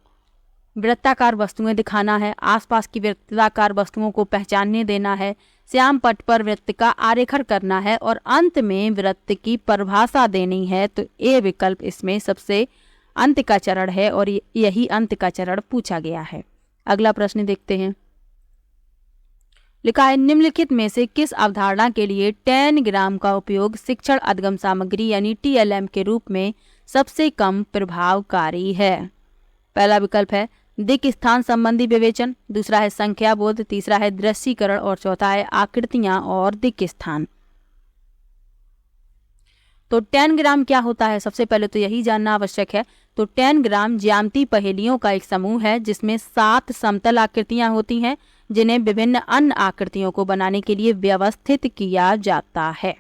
वृत्ताकार वस्तुएं दिखाना है, आसपास की वृत्ताकार वस्तुओं को पहचानने देना है, श्याम पट पर वृत्त का आरेखण करना है और अंत में वृत्त की परिभाषा देनी है। तो ए विकल्प इसमें सबसे अंत का चरण है और यही अंत का चरण पूछा गया है। अगला प्रश्न देखते हैं। लिखा है, निम्नलिखित में से किस अवधारणा के लिए 10 ग्राम का उपयोग शिक्षण अधिगम सामग्री यानी TLM के रूप में सबसे कम प्रभावकारी है? पहला विकल्प है दिक् स्थान संबंधी विवेचन, दूसरा है संख्या बोध, तीसरा है दृश्यीकरण और चौथा है आकृतियां और दिक् स्थान। तो 10 ग्राम क्या होता है? सबसे पहले तो यही जानना आवश्यक है। तो 10 ग्राम ज्यामितीय पहेलियों का एक समूह है जिसमें 7 समतल आकृतियां होती हैं जिन्हें विभिन्न अन्य आकृतियों को बनाने के लिए व्यवस्थित किया जाता है।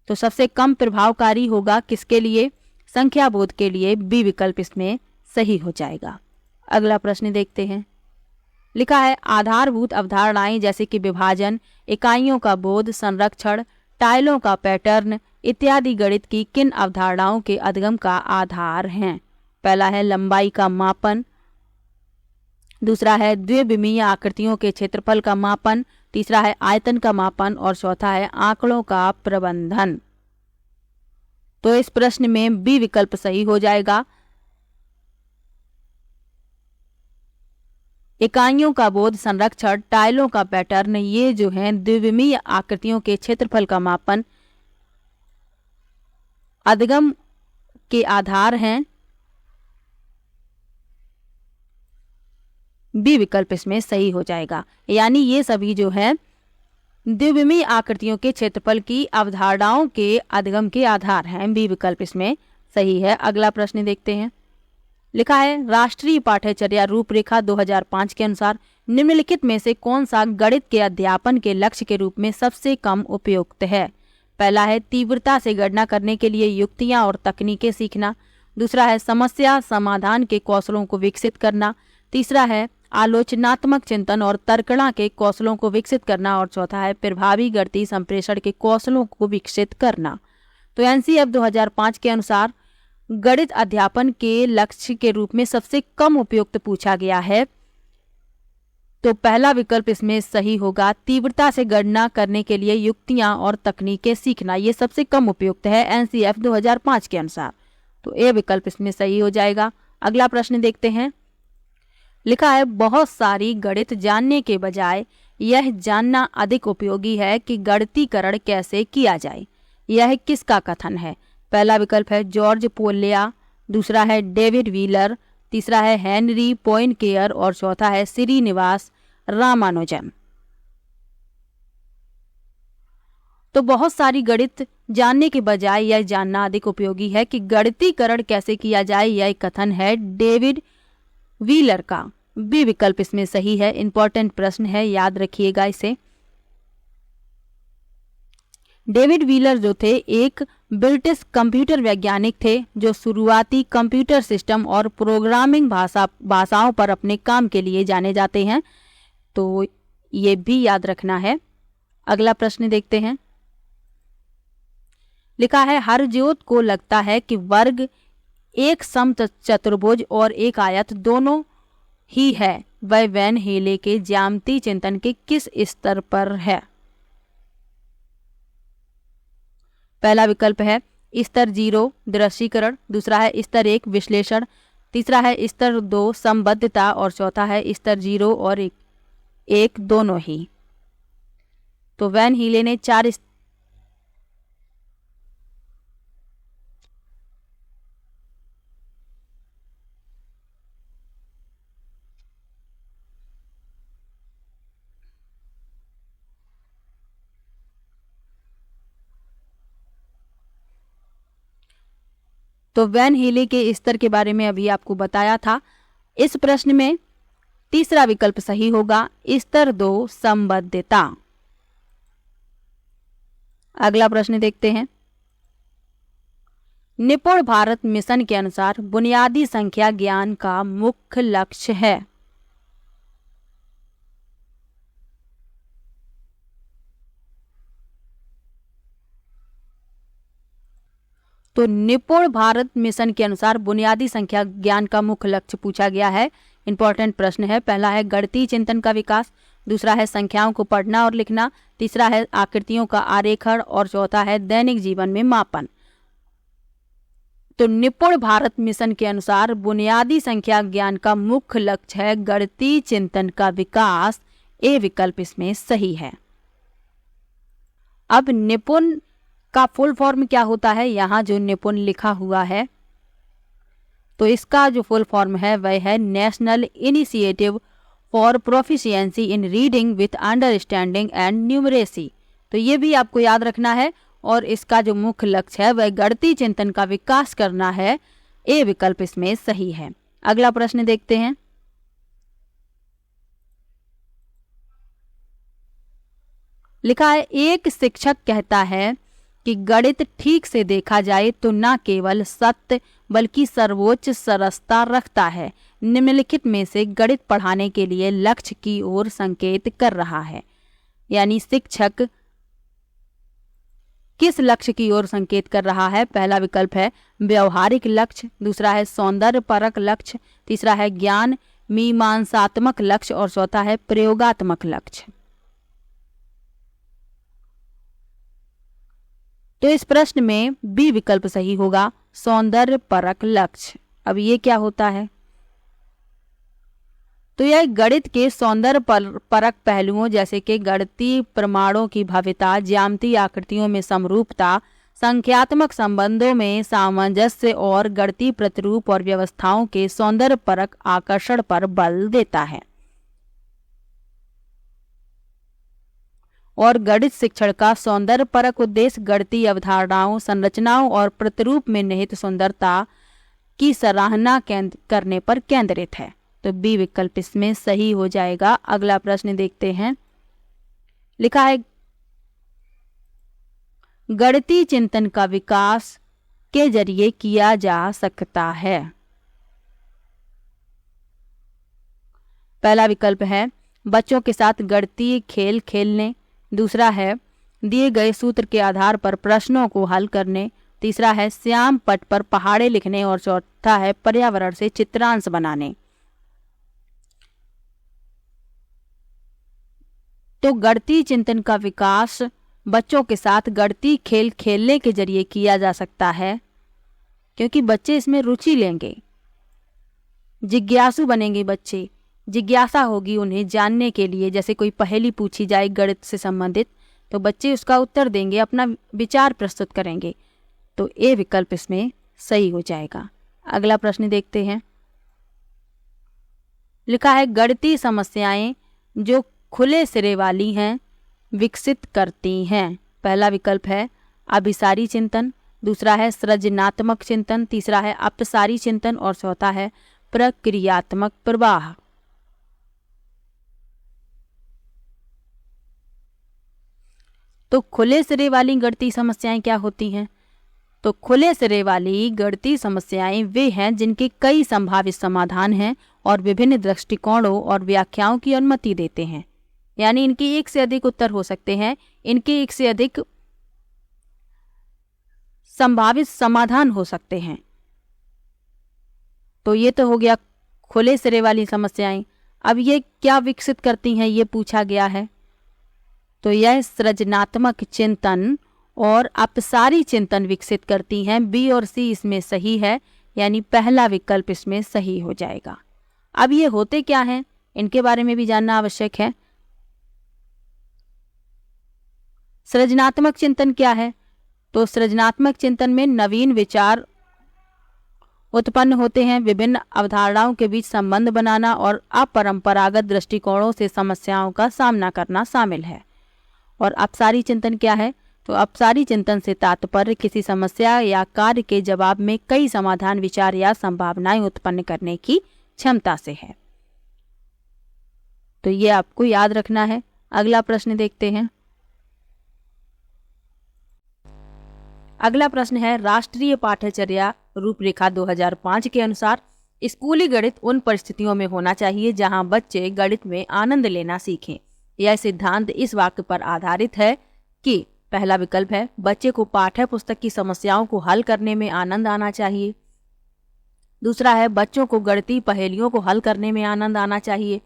तो सबसे कम प्रभावकारी होगा किसके लिए? संख्या बोध के लिए। बी विकल्प इसमें सही हो जाएगा। अगला प्रश्न देखते हैं। लिखा है, आधारभूत अवधारणाएं जैसे कि विभाजन, इकाइयों का बोध, संरक्षण, टाइलों का पैटर्न इत्यादि गणित की किन अवधारणाओं के अधिगम का आधार हैं? पहला है लंबाई का मापन, दूसरा है द्विविमीय आकृतियों के क्षेत्रफल का मापन, तीसरा है आयतन का मापन और चौथा है आंकड़ों का प्रबंधन। तो इस प्रश्न में बी विकल्प सही हो जाएगा। इकाइयों का बोध, संरक्षण, टाइलों का पैटर्न, ये जो है द्विविमीय आकृतियों के क्षेत्रफल का मापन अधिगम के आधार हैं। बी विकल्प इसमें सही हो जाएगा। यानी ये सभी जो है द्विविमीय आकृतियों के क्षेत्रफल की अवधारणाओं के अधिगम के आधार हैं। बी विकल्प इसमें सही है। अगला प्रश्न देखते हैं। लिखा है, राष्ट्रीय पाठ्यचर्या रूपरेखा 2005 के अनुसार निम्नलिखित में से कौन सा गणित के अध्यापन के लक्ष्य के रूप में सबसे कम उपयुक्त है? पहला है तीव्रता से गणना करने के लिए युक्तियां और तकनीकें सीखना, दूसरा है समस्या समाधान के कौशलों को विकसित करना, तीसरा है आलोचनात्मक चिंतन और तर्कणा के कौशलों को विकसित करना और चौथा है प्रभावी गणितीय संप्रेषण के कौशलों को विकसित करना। तो एनसीएफ 2005 के अनुसार गणित अध्यापन के लक्ष्य के रूप में सबसे कम उपयुक्त पूछा गया है। तो पहला विकल्प इसमें सही होगा, तीव्रता से गणना करने के लिए युक्तियां और तकनीकें सीखना, ये सबसे कम उपयुक्त है एनसीएफ 2005 के अनुसार। तो ए विकल्प इसमें सही हो जाएगा। अगला प्रश्न देखते हैं। लिखा है, बहुत सारी गणित जानने के बजाय यह जानना अधिक उपयोगी है कि गणितीकरण कैसे किया जाए। यह किसका कथन है? पहला विकल्प है जॉर्ज पोलिया, दूसरा है डेविड व्हीलर, तीसरा है हेनरी पॉइनकेयर और चौथा है श्रीनिवास रामानुजन। तो बहुत सारी गणित जानने के बजाय यह जानना अधिक उपयोगी है कि गणितीकरण कैसे किया जाए, यह कथन है डेविड व्हीलर का। बी विकल्प इसमें सही है। इंपॉर्टेंट प्रश्न है, याद रखिएगा इसे। डेविड व्हीलर जो थे एक ब्रिटिश कंप्यूटर वैज्ञानिक थे जो शुरुआती कंप्यूटर सिस्टम और प्रोग्रामिंग भाषाओं पर अपने काम के लिए जाने जाते हैं। तो ये भी याद रखना है। अगला प्रश्न देखते हैं। लिखा है, हरजोत को लगता है कि वर्ग एक समचतुर्भुज और एक आयत दोनों ही है, वह वैन हेले के ज्यामितीय चिंतन के किस स्तर पर है? पहला विकल्प है स्तर 0 दृश्यीकरण, दूसरा है स्तर 1 विश्लेषण, तीसरा है स्तर 2 संबद्धता और चौथा है स्तर 0 और 1 दोनों ही। तो वैन हीले ने तो वैन हीले के स्तर के बारे में अभी आपको बताया था। इस प्रश्न में तीसरा विकल्प सही होगा, स्तर 2 संबद्धता। अगला प्रश्न देखते हैं। निपुण भारत मिशन के अनुसार बुनियादी संख्या ज्ञान का मुख्य लक्ष्य है। तो निपुण भारत मिशन के अनुसार बुनियादी संख्या ज्ञान का मुख्य लक्ष्य पूछा गया है। इंपॉर्टेंट प्रश्न है। पहला है गणितीय चिंतन का विकास, दूसरा है संख्याओं को पढ़ना और लिखना, तीसरा है आकृतियों का आरेखण और चौथा है दैनिक जीवन में मापन। तो निपुण भारत मिशन के अनुसार बुनियादी संख्या ज्ञान का मुख्य लक्ष्य है गणितीय चिंतन का विकास। ए विकल्प इसमें सही है। अब निपुण का फुल फॉर्म क्या होता है, यहाँ जो निपुण लिखा हुआ है तो इसका जो फुल फॉर्म है वह है national initiative for proficiency in reading with understanding and numeracy. तो ये भी आपको याद रखना है और इसका जो मुख्य लक्ष्य है वह गणितीय चिंतन का विकास करना है। ए विकल्प इसमें सही है। अगला प्रश्न देखते हैं। लिखा है एक शिक्षक कहता है कि गणित ठीक से देखा जाए तो न केवल सत्य बल्कि सर्वोच्च सरसता रखता है। निम्नलिखित में से गणित पढ़ाने के लिए लक्ष्य की ओर संकेत कर रहा है। यानी शिक्षक किस लक्ष्य की ओर संकेत कर रहा है। पहला विकल्प है व्यवहारिक लक्ष्य, दूसरा है सौंदर्य परक लक्ष्य, तीसरा है ज्ञान मीमांसात्मक लक्ष्य और चौथा है प्रयोगात्मक लक्ष्य। तो इस प्रश्न में बी विकल्प सही होगा, सौंदर्य परक लक्ष्य। अब ये क्या होता है, तो यह गणित के सौंदर्य परक पहलुओं जैसे कि गणितीय प्रमाणों की भव्यता, ज्यामितीय आकृतियों में समरूपता, संख्यात्मक संबंधों में सामंजस्य और गणितीय प्रतिरूप और व्यवस्थाओं के सौंदर्य परक आकर्षण पर बल देता है। और गणित शिक्षण का सौंदर्य परक उद्देश्य गणितीय अवधारणाओं, संरचनाओं और प्रतिरूप में निहित सुंदरता की सराहना करने पर केंद्रित है। तो बी विकल्प इसमें सही हो जाएगा। अगला प्रश्न देखते हैं। लिखा है गणितीय चिंतन का विकास के जरिए किया जा सकता है। पहला विकल्प है बच्चों के साथ गणितीय खेल खेलने, दूसरा है दिए गए सूत्र के आधार पर प्रश्नों को हल करने, तीसरा है श्याम पट पर पहाड़े लिखने और चौथा है पर्यावरण से चित्रांश बनाने। तो गणितीय चिंतन का विकास बच्चों के साथ गणितीय खेल खेलने के जरिए किया जा सकता है, क्योंकि बच्चे इसमें रुचि लेंगे, जिज्ञासु बनेंगे बच्चे, जिज्ञासा होगी उन्हें जानने के लिए। जैसे कोई पहेली पूछी जाए गणित से संबंधित तो बच्चे उसका उत्तर देंगे, अपना विचार प्रस्तुत करेंगे। तो ए विकल्प इसमें सही हो जाएगा। अगला प्रश्न देखते हैं। लिखा है गणितीय समस्याएं जो खुले सिरे वाली हैं विकसित करती हैं। पहला विकल्प है अभिसारी चिंतन, दूसरा है सृजनात्मक चिंतन, तीसरा है अपसारी चिंतन और चौथा है प्रक्रियात्मक प्रवाह। तो खुले सिरे वाली गणितीय समस्याएं क्या होती हैं? तो खुले सिरे वाली गणितीय समस्याएं वे हैं जिनके कई संभावित समाधान हैं और विभिन्न दृष्टिकोणों और व्याख्याओं की अनुमति देते हैं। यानी इनके एक से अधिक उत्तर हो सकते हैं, इनके एक से अधिक संभावित समाधान हो सकते हैं। तो ये तो हो गया खुले सिरे वाली समस्याएं। अब ये क्या विकसित करती हैं ये पूछा गया है। तो यह सृजनात्मक चिंतन और अपसारी चिंतन विकसित करती हैं। बी और सी इसमें सही है। यानी पहला विकल्प इसमें सही हो जाएगा। अब ये होते क्या हैं, इनके बारे में भी जानना आवश्यक है। सृजनात्मक चिंतन क्या है? तो सृजनात्मक चिंतन में नवीन विचार उत्पन्न होते हैं, विभिन्न अवधारणाओं के बीच संबंध बनाना और अपरंपरागत दृष्टिकोणों से समस्याओं का सामना करना शामिल है। और अपसारी चिंतन क्या है? तो अपसारी चिंतन से तात्पर्य किसी समस्या या कार्य के जवाब में कई समाधान, विचार या संभावनाएं उत्पन्न करने की क्षमता से है। तो ये आपको याद रखना है। अगला प्रश्न देखते हैं। अगला प्रश्न है, राष्ट्रीय पाठ्यचर्या रूपरेखा 2005 के अनुसार स्कूली गणित उन परिस्थितियों में होना चाहिए जहां बच्चे गणित में आनंद लेना सीखें। यह सिद्धांत इस वाक्य पर आधारित है कि पहला विकल्प है, बच्चे को पाठ्य पुस्तक की समस्याओं को हल करने में आनंद आना चाहिए। दूसरा है, बच्चों को गणितीय पहेलियों को हल करने में आनंद आना चाहिए।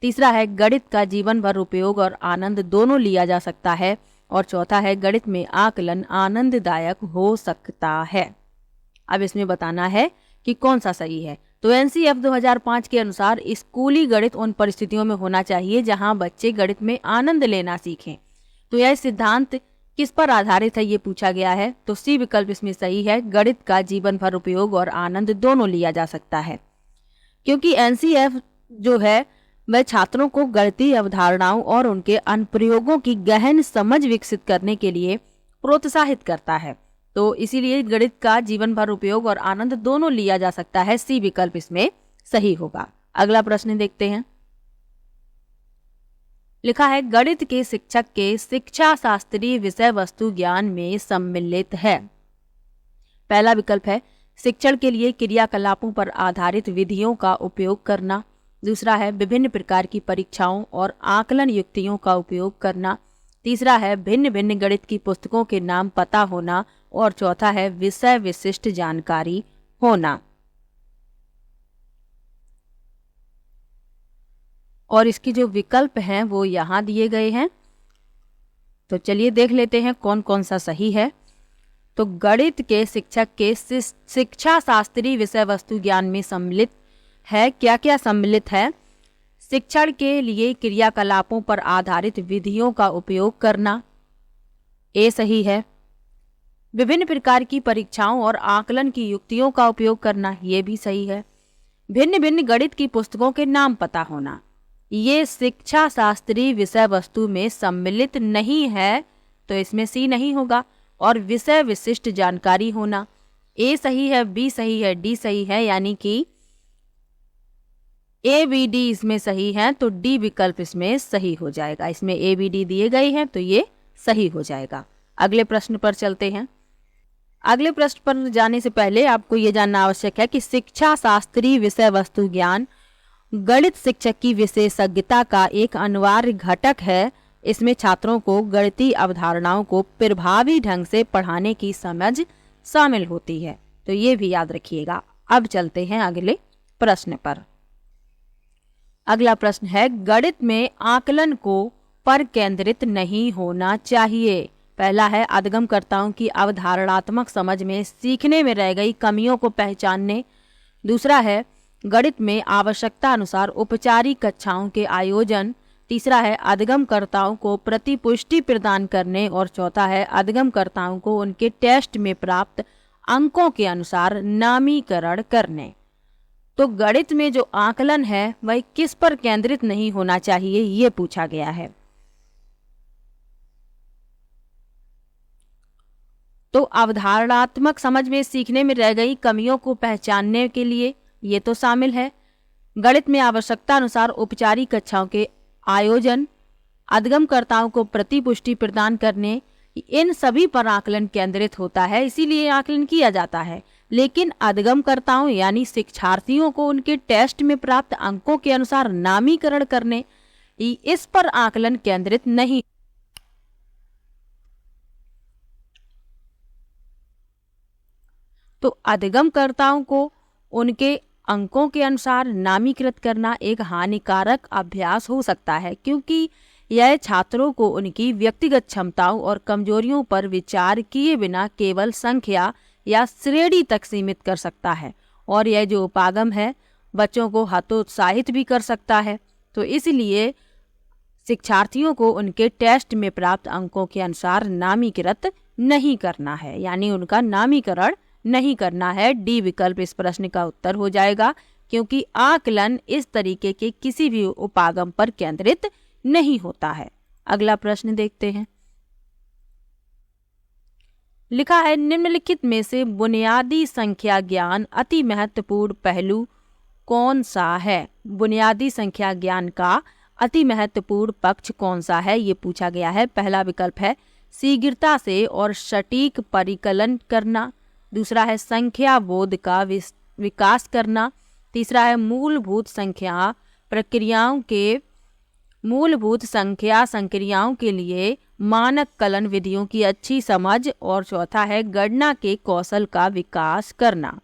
तीसरा है, गणित का जीवन भर उपयोग और आनंद दोनों लिया जा सकता है। और चौथा है, गणित में आकलन आनंददायक हो सकता है। अब इसमें बताना है कि कौन सा सही है। तो एनसीएफ 2005 के अनुसार स्कूली गणित उन परिस्थितियों में होना चाहिए जहां बच्चे गणित में आनंद लेना सीखें। तो यह सिद्धांत किस पर आधारित है, ये पूछा गया है। तो सी विकल्प इसमें सही है, गणित का जीवन भर उपयोग और आनंद दोनों लिया जा सकता है। क्योंकि एनसीएफ जो है वह छात्रों को गणितीय अवधारणाओं और उनके अनुप्रयोगों की गहन समझ विकसित करने के लिए प्रोत्साहित करता है। तो इसीलिए गणित का जीवन भर उपयोग और आनंद दोनों लिया जा सकता है। सी विकल्प इसमें सही होगा। अगला प्रश्न देखते हैं। लिखा है, गणित के शिक्षक के शिक्षा शास्त्रीय विषय वस्तु ज्ञान में सम्मिलित है। पहला विकल्प है, शिक्षण के लिए क्रियाकलापों पर आधारित विधियों का उपयोग करना। दूसरा है, विभिन्न प्रकार की परीक्षाओं और आकलन युक्तियों का उपयोग करना। तीसरा है, भिन्न भिन्न गणित की पुस्तकों के नाम पता होना। और चौथा है, विषय विशिष्ट जानकारी होना। और इसके जो विकल्प हैं वो यहाँ दिए गए हैं। तो चलिए देख लेते हैं कौन कौन सा सही है। तो गणित के शिक्षक के शिक्षा शास्त्रीय विषय वस्तु ज्ञान में सम्मिलित है। क्या क्या सम्मिलित है? शिक्षण के लिए क्रियाकलापों पर आधारित विधियों का उपयोग करना, ए सही है। विभिन्न प्रकार की परीक्षाओं और आकलन की युक्तियों का उपयोग करना, ये भी सही है। भिन्न भिन्न गणित की पुस्तकों के नाम पता होना, ये शिक्षा शास्त्रीय विषय वस्तु में सम्मिलित नहीं है, तो इसमें सी नहीं होगा। और विषय विशिष्ट जानकारी होना, ए सही है, बी सही है, डी सही है, यानी कि ए बी डी इसमें सही है। तो डी विकल्प इसमें सही हो जाएगा। इसमें ए बी डी दिए गए हैं तो ये सही हो जाएगा। अगले प्रश्न पर चलते हैं। अगले प्रश्न पर जाने से पहले आपको ये जानना आवश्यक है कि शिक्षा शास्त्रीय विषय वस्तु ज्ञान गणित शिक्षक की विशेषज्ञता का एक अनिवार्य घटक है। इसमें छात्रों को गणितीय अवधारणाओं को प्रभावी ढंग से पढ़ाने की समझ शामिल होती है। तो ये भी याद रखिएगा। अब चलते हैं अगले प्रश्न पर। अगला प्रश्न है, गणित में आकलन को पर केंद्रित नहीं होना चाहिए। पहला है, अधिगमकर्ताओं की अवधारणात्मक समझ में सीखने में रह गई कमियों को पहचानने। दूसरा है, गणित में आवश्यकता अनुसार औपचारिक कक्षाओं के आयोजन। तीसरा है, अधिगमकर्ताओं को प्रतिपुष्टि प्रदान करने। और चौथा है, अधिगमकर्ताओं को उनके टेस्ट में प्राप्त अंकों के अनुसार नामीकरण करने। तो गणित में जो आकलन है वह किस पर केंद्रित नहीं होना चाहिए, ये पूछा गया है। तो अवधारणात्मक समझ में सीखने में रह गई कमियों को पहचानने के लिए ये तो शामिल है। गणित में आवश्यकता अनुसार औपचारिक कक्षाओं के आयोजन, अधिगमकर्ताओं को प्रतिपुष्टि प्रदान करने, इन सभी पर आकलन केंद्रित होता है, इसीलिए आकलन किया जाता है। लेकिन अधिगमकर्ताओं यानी शिक्षार्थियों को उनके टेस्ट में प्राप्त अंकों के अनुसार नामीकरण करने, इस पर आकलन केंद्रित नहीं। तो अधिगमकर्ताओं को उनके अंकों के अनुसार नामीकृत करना एक हानिकारक अभ्यास हो सकता है, क्योंकि यह छात्रों को उनकी व्यक्तिगत क्षमताओं और कमजोरियों पर विचार किए बिना केवल संख्या या श्रेणी तक सीमित कर सकता है और यह जो उपागम है बच्चों को हतोत्साहित भी कर सकता है। तो इसलिए शिक्षार्थियों को उनके टेस्ट में प्राप्त अंकों के अनुसार नामीकृत नहीं करना है, यानी उनका नामीकरण नहीं करना है। डी विकल्प इस प्रश्न का उत्तर हो जाएगा, क्योंकि आकलन इस तरीके के किसी भी उपागम पर केंद्रित नहीं होता है। अगला प्रश्न देखते हैं। लिखा है, निम्नलिखित में से बुनियादी संख्या ज्ञान अति महत्वपूर्ण पहलू कौन सा है? बुनियादी संख्या ज्ञान का अति महत्वपूर्ण पक्ष कौन सा है, ये पूछा गया है। पहला विकल्प है शीघ्रता से और सटीक परिकलन करना। दूसरा है संख्या बोध का विकास करना। तीसरा है मूलभूत संख्या संक्रियाओं के लिए मानक कलन विधियों की अच्छी समझ। और चौथा है गणना के कौशल का विकास करना।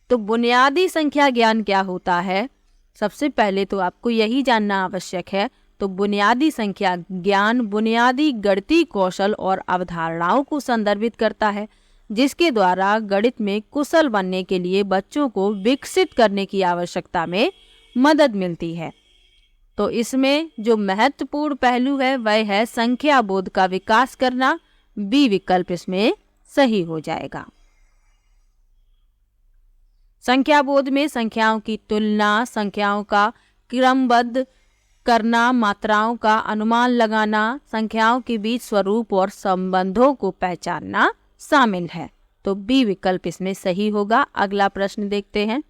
तो बुनियादी संख्या ज्ञान क्या होता है? सबसे पहले तो आपको यही जानना आवश्यक है। तो बुनियादी संख्या ज्ञान बुनियादी गणितीय कौशल और अवधारणाओं को संदर्भित करता है, जिसके द्वारा गणित में कुशल बनने के लिए बच्चों को विकसित करने की आवश्यकता में मदद मिलती है। तो इसमें जो महत्वपूर्ण पहलू है वह है संख्या बोध का विकास करना। बी विकल्प इसमें सही हो जाएगा। संख्या बोध में संख्याओं की तुलना, संख्याओं का क्रमबद्ध करना, मात्राओं का अनुमान लगाना, संख्याओं के बीच स्वरूप और संबंधों को पहचानना शामिल है। तो बी विकल्प इसमें सही होगा। अगला प्रश्न देखते हैं।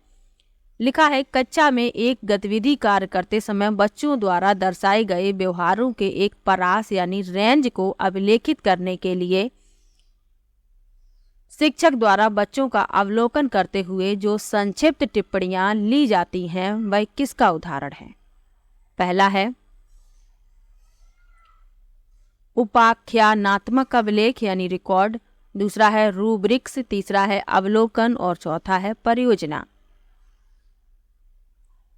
लिखा है, कक्षा में एक गतिविधि कार्य करते समय बच्चों द्वारा दर्शाए गए व्यवहारों के एक परास यानी रेंज को अभिलेखित करने के लिए शिक्षक द्वारा बच्चों का अवलोकन करते हुए जो संक्षिप्त टिप्पणियां ली जाती हैं वह किसका उदाहरण है? पहला है उपाख्यानात्मक अभिलेख यानी रिकॉर्ड। दूसरा है रूब्रिक्स। तीसरा है अवलोकन और चौथा है परियोजना।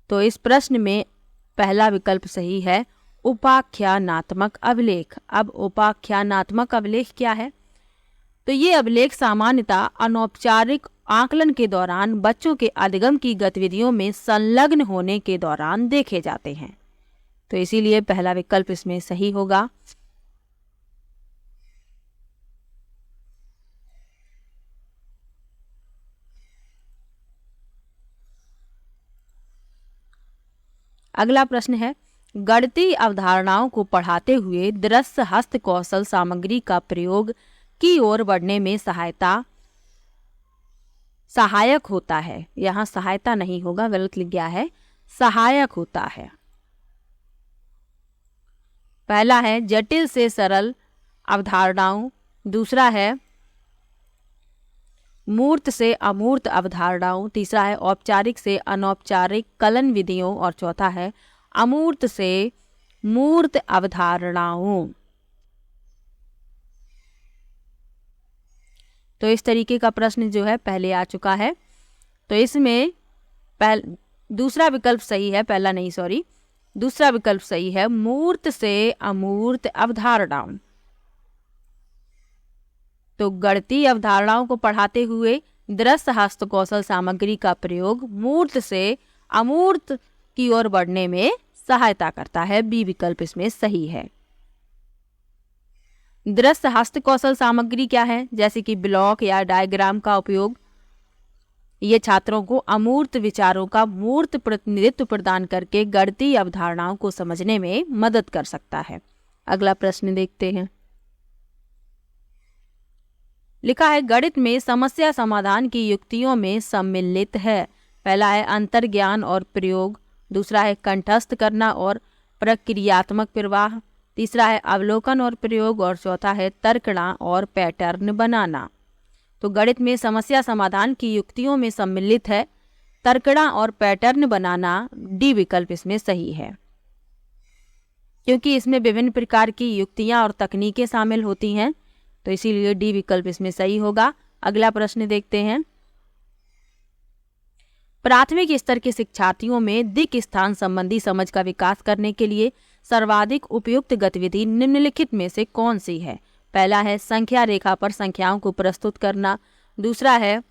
तो इस प्रश्न में पहला विकल्प सही है, उपाख्यानात्मक अभिलेख। अब उपाख्यानात्मक अभिलेख क्या है? तो ये अभिलेख सामान्यतः अनौपचारिक आकलन के दौरान बच्चों के अधिगम की गतिविधियों में संलग्न होने के दौरान देखे जाते हैं। तो इसीलिए पहला विकल्प इसमें सही होगा। अगला प्रश्न है, गणितीय अवधारणाओं को पढ़ाते हुए दृश्य हस्त कौशल सामग्री का प्रयोग की ओर बढ़ने में सहायक होता है। यहाँ सहायता नहीं होगा, गलत लिख गया है, सहायक होता है। पहला है जटिल से सरल अवधारणाओं। दूसरा है मूर्त से अमूर्त अवधारणाओं। तीसरा है औपचारिक से अनौपचारिक कलन विधियों। और चौथा है अमूर्त से मूर्त अवधारणाओं। तो इस तरीके का प्रश्न जो है पहले आ चुका है। तो इसमें दूसरा विकल्प सही है, पहला नहीं, सॉरी, दूसरा विकल्प सही है, मूर्त से अमूर्त अवधारणाओं। तो गणितीय अवधारणाओं को पढ़ाते हुए दृश्य हस्त कौशल सामग्री का प्रयोग मूर्त से अमूर्त की ओर बढ़ने में सहायता करता है। बी विकल्प इसमें सही है। दृश्य हस्त कौशल सामग्री क्या है? जैसे कि ब्लॉक या डायग्राम का उपयोग। ये छात्रों को अमूर्त विचारों का मूर्त प्रतिनिधित्व प्रदान करके गणितीय अवधारणाओं को समझने में मदद कर सकता है। अगला प्रश्न देखते हैं। लिखा है, गणित में समस्या समाधान की युक्तियों में सम्मिलित है। पहला है अंतर्ज्ञान और प्रयोग। दूसरा है कंठस्थ करना और प्रक्रियात्मक प्रवाह। तीसरा है अवलोकन और प्रयोग। और चौथा है तर्कणा और पैटर्न बनाना। तो गणित में समस्या समाधान की युक्तियों में सम्मिलित है, तर्कणा और पैटर्न बनाना। डी विकल्प इसमें सही है, क्योंकि इसमें विभिन्न प्रकार की युक्तियां और तकनीकें शामिल होती हैं। तो इसीलिए डी विकल्प इसमें सही होगा। अगला प्रश्न देखते हैं। प्राथमिक स्तर के शिक्षार्थियों में दिक् स्थान संबंधी समझ का विकास करने के लिए सर्वाधिक उपयुक्त गतिविधि निम्नलिखित में से कौन सी है? पहला है संख्या रेखा पर संख्याओं को प्रस्तुत करना। दूसरा है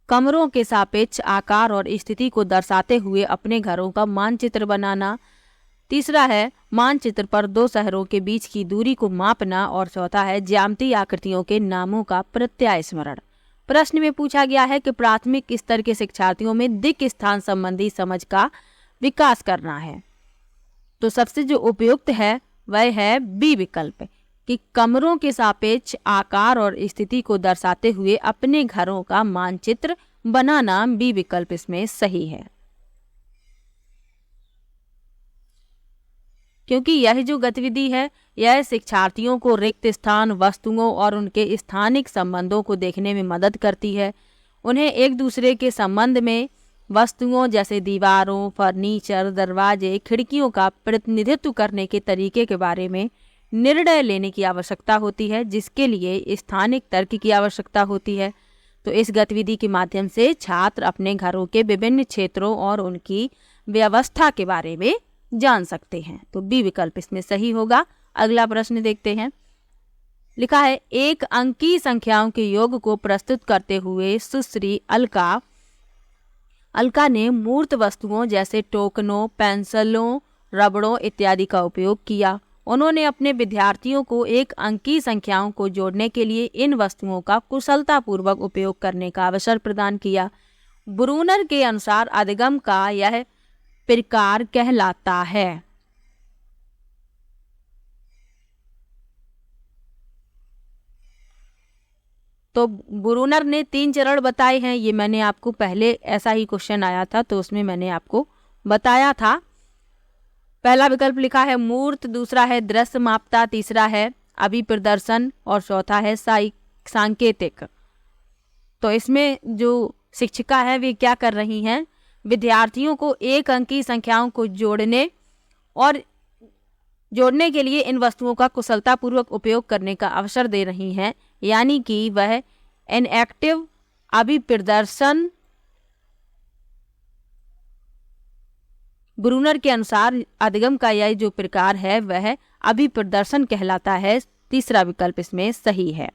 कमरों के सापेक्ष आकार और स्थिति को दर्शाते हुए अपने घरों का मानचित्र बनाना। तीसरा है मानचित्र पर दो शहरों के बीच की दूरी को मापना। और चौथा है ज्यामितीय आकृतियों के नामों का प्रत्यय स्मरण। प्रश्न में पूछा गया है कि प्राथमिक स्तर के शिक्षार्थियों में दिक् स्थान संबंधी समझ का विकास करना है। तो सबसे जो उपयुक्त है वह है बी विकल्प, कि कमरों के सापेक्ष आकार और स्थिति को दर्शाते हुए अपने घरों का मानचित्र बनाना। बी विकल्प इसमें सही है, क्योंकि यह जो गतिविधि है यह शिक्षार्थियों को रिक्त स्थान, वस्तुओं और उनके स्थानिक संबंधों को देखने में मदद करती है। उन्हें एक दूसरे के संबंध में वस्तुओं जैसे दीवारों, फर्नीचर, दरवाजे, खिड़कियों का प्रतिनिधित्व करने के तरीके के बारे में निर्णय लेने की आवश्यकता होती है, जिसके लिए स्थानिक तर्क की आवश्यकता होती है। तो इस गतिविधि के माध्यम से छात्र अपने घरों के विभिन्न क्षेत्रों और उनकी व्यवस्था के बारे में जान सकते हैं। तो बी विकल्प इसमें सही होगा। अगला प्रश्न देखते हैं। लिखा है एक अंकी संख्याओं के योग को प्रस्तुत करते हुए सुश्री अलका ने मूर्त वस्तुओं जैसे टोकनों, पेंसिलों, रबड़ों इत्यादि का उपयोग किया। उन्होंने अपने विद्यार्थियों को एक अंकी संख्याओं को जोड़ने के लिए इन वस्तुओं का कुशलतापूर्वक उपयोग करने का अवसर प्रदान किया। ब्रूनर के अनुसार अधिगम का यह प्रकार कहलाता है। तो ब्रूनर ने 3 चरण बताए हैं। ये मैंने आपको पहले ऐसा ही क्वेश्चन आया था तो उसमें मैंने आपको बताया था। पहला विकल्प लिखा है मूर्त, दूसरा है दृश्य मापता, तीसरा है अभिप्रदर्शन और चौथा है सांकेतिक। तो इसमें जो शिक्षिका है वे क्या कर रही हैं, विद्यार्थियों को एक अंकी संख्याओं को जोड़ने के लिए इन वस्तुओं का कुशलतापूर्वक उपयोग करने का अवसर दे रही हैं, यानी कि वह इनएक्टिव अभिप्रदर्शन। ब्रूनर के अनुसार अधिगम का यह जो प्रकार है वह अभिप्रदर्शन कहलाता है। तीसरा विकल्प इसमें सही है।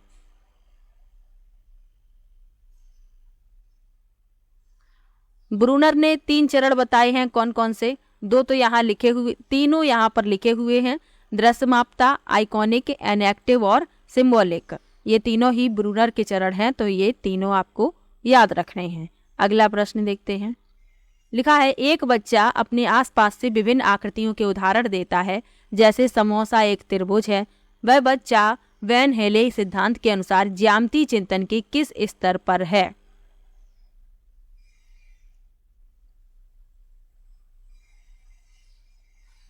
ब्रूनर ने 3 चरण बताए हैं, कौन कौन से? 2 तो यहाँ लिखे हुए, तीनों यहाँ पर लिखे हुए हैं, दृश्य मापता, आइकॉनिक, इनएक्टिव और सिंबॉलिक। ये तीनों ही ब्रूनर के चरण हैं, तो ये तीनों आपको याद रखने हैं। अगला प्रश्न देखते हैं। लिखा है एक बच्चा अपने आसपास से विभिन्न आकृतियों के उदाहरण देता है, जैसे समोसा एक त्रिभुज है। वह बच्चा वैन हेले सिद्धांत के अनुसार ज्यामितीय चिंतन के किस स्तर पर है?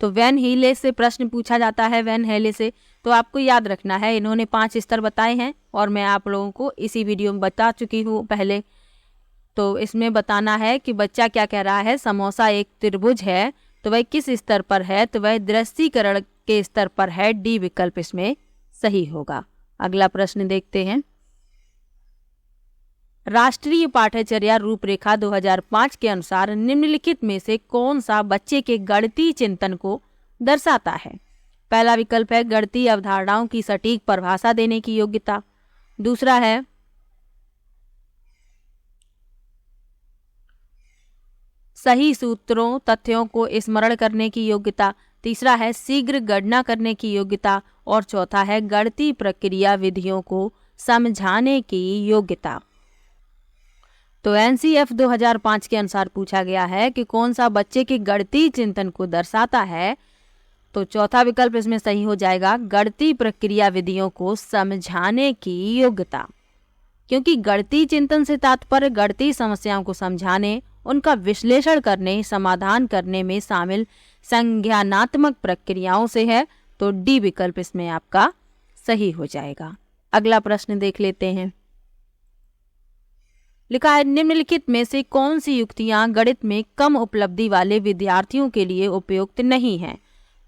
तो वैन हेले से प्रश्न पूछा जाता है, वैन हेले से। तो आपको याद रखना है, इन्होंने 5 स्तर बताए हैं और मैं आप लोगों को इसी वीडियो में बता चुकी हूँ पहले। तो इसमें बताना है कि बच्चा क्या कह रहा है, समोसा एक त्रिभुज है, तो वह किस स्तर पर है? तो वह दृश्यीकरण के स्तर पर है। डी विकल्प इसमें सही होगा। अगला प्रश्न देखते हैं। राष्ट्रीय पाठ्यचर्या रूपरेखा 2005 के अनुसार निम्नलिखित में से कौन सा बच्चे के गणितीय चिंतन को दर्शाता है? पहला विकल्प है गणितीय अवधारणाओं की सटीक परिभाषा देने की योग्यता, दूसरा है सही सूत्रों तथ्यों को स्मरण करने की योग्यता, तीसरा है शीघ्र गणना करने की योग्यता और चौथा है गणितीय प्रक्रिया विधियों को समझाने की योग्यता। तो एनसीएफ 2005 के अनुसार पूछा गया है कि कौन सा बच्चे के गणितीय चिंतन को दर्शाता है? तो चौथा विकल्प इसमें सही हो जाएगा, गणितीय प्रक्रिया विधियों को समझाने की योग्यता। क्योंकि गणितीय चिंतन से तात्पर्य गणितीय समस्याओं को समझाने, उनका विश्लेषण करने, समाधान करने में शामिल संज्ञानात्मक प्रक्रियाओं से है। तो डी विकल्प इसमें आपका सही हो जाएगा। अगला प्रश्न देख लेते हैं। लिखा है निम्नलिखित में से कौन सी युक्तियां गणित में कम उपलब्धि वाले विद्यार्थियों के लिए उपयुक्त नहीं हैं?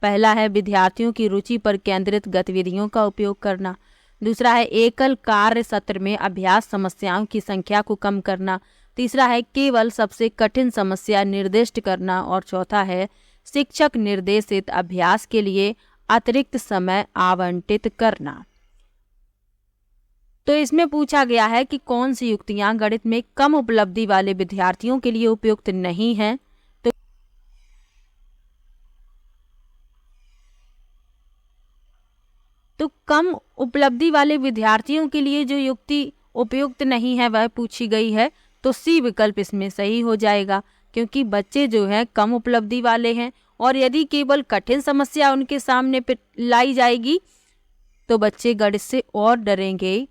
पहला है विद्यार्थियों की रुचि पर केंद्रित गतिविधियों का उपयोग करना, दूसरा है एकल कार्य सत्र में अभ्यास समस्याओं की संख्या को कम करना, तीसरा है केवल सबसे कठिन समस्या निर्दिष्ट करना और चौथा है शिक्षक निर्देशित अभ्यास के लिए अतिरिक्त समय आवंटित करना। तो इसमें पूछा गया है कि कौन सी युक्तियां गणित में कम उपलब्धि वाले विद्यार्थियों के लिए उपयुक्त नहीं हैं। तो कम उपलब्धि वाले विद्यार्थियों के लिए जो युक्ति उपयुक्त नहीं है वह पूछी गई है, तो सी विकल्प इसमें सही हो जाएगा, क्योंकि बच्चे जो हैं कम उपलब्धि वाले हैं और यदि केवल कठिन समस्या उनके सामने पे लाई जाएगी तो बच्चे गणित से और डरेंगे।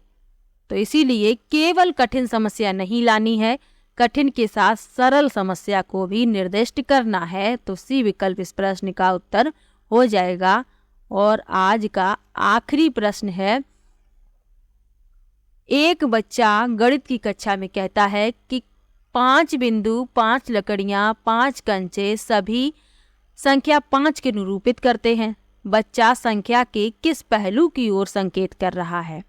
तो इसीलिए केवल कठिन समस्या नहीं लानी है, कठिन के साथ सरल समस्या को भी निर्दिष्ट करना है। तो सी विकल्प इस प्रश्न का उत्तर हो जाएगा। और आज का आखिरी प्रश्न है, एक बच्चा गणित की कक्षा में कहता है कि 5 बिंदु, 5 लकड़ियां, 5 कंचे सभी संख्या 5 के निरूपित करते हैं। बच्चा संख्या के किस पहलू की ओर संकेत कर रहा है?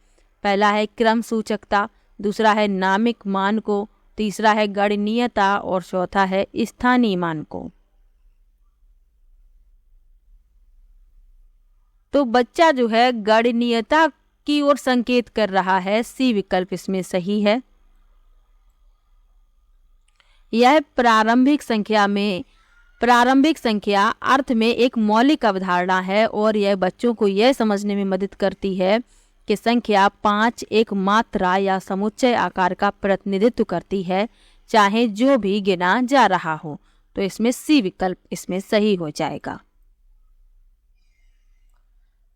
पहला है क्रम सूचकता, दूसरा है नामिक मान को, तीसरा है गणनीयता और चौथा है स्थानीय मान को। तो बच्चा जो है गणनीयता की ओर संकेत कर रहा है, सी विकल्प इसमें सही है। यह प्रारंभिक संख्या अर्थ में एक मौलिक अवधारणा है और यह बच्चों को यह समझने में मदद करती है कि संख्या 5 एक मात्रा या समुच्चय आकार का प्रतिनिधित्व करती है, चाहे जो भी गिना जा रहा हो। तो इसमें सी विकल्प इसमें सही हो जाएगा।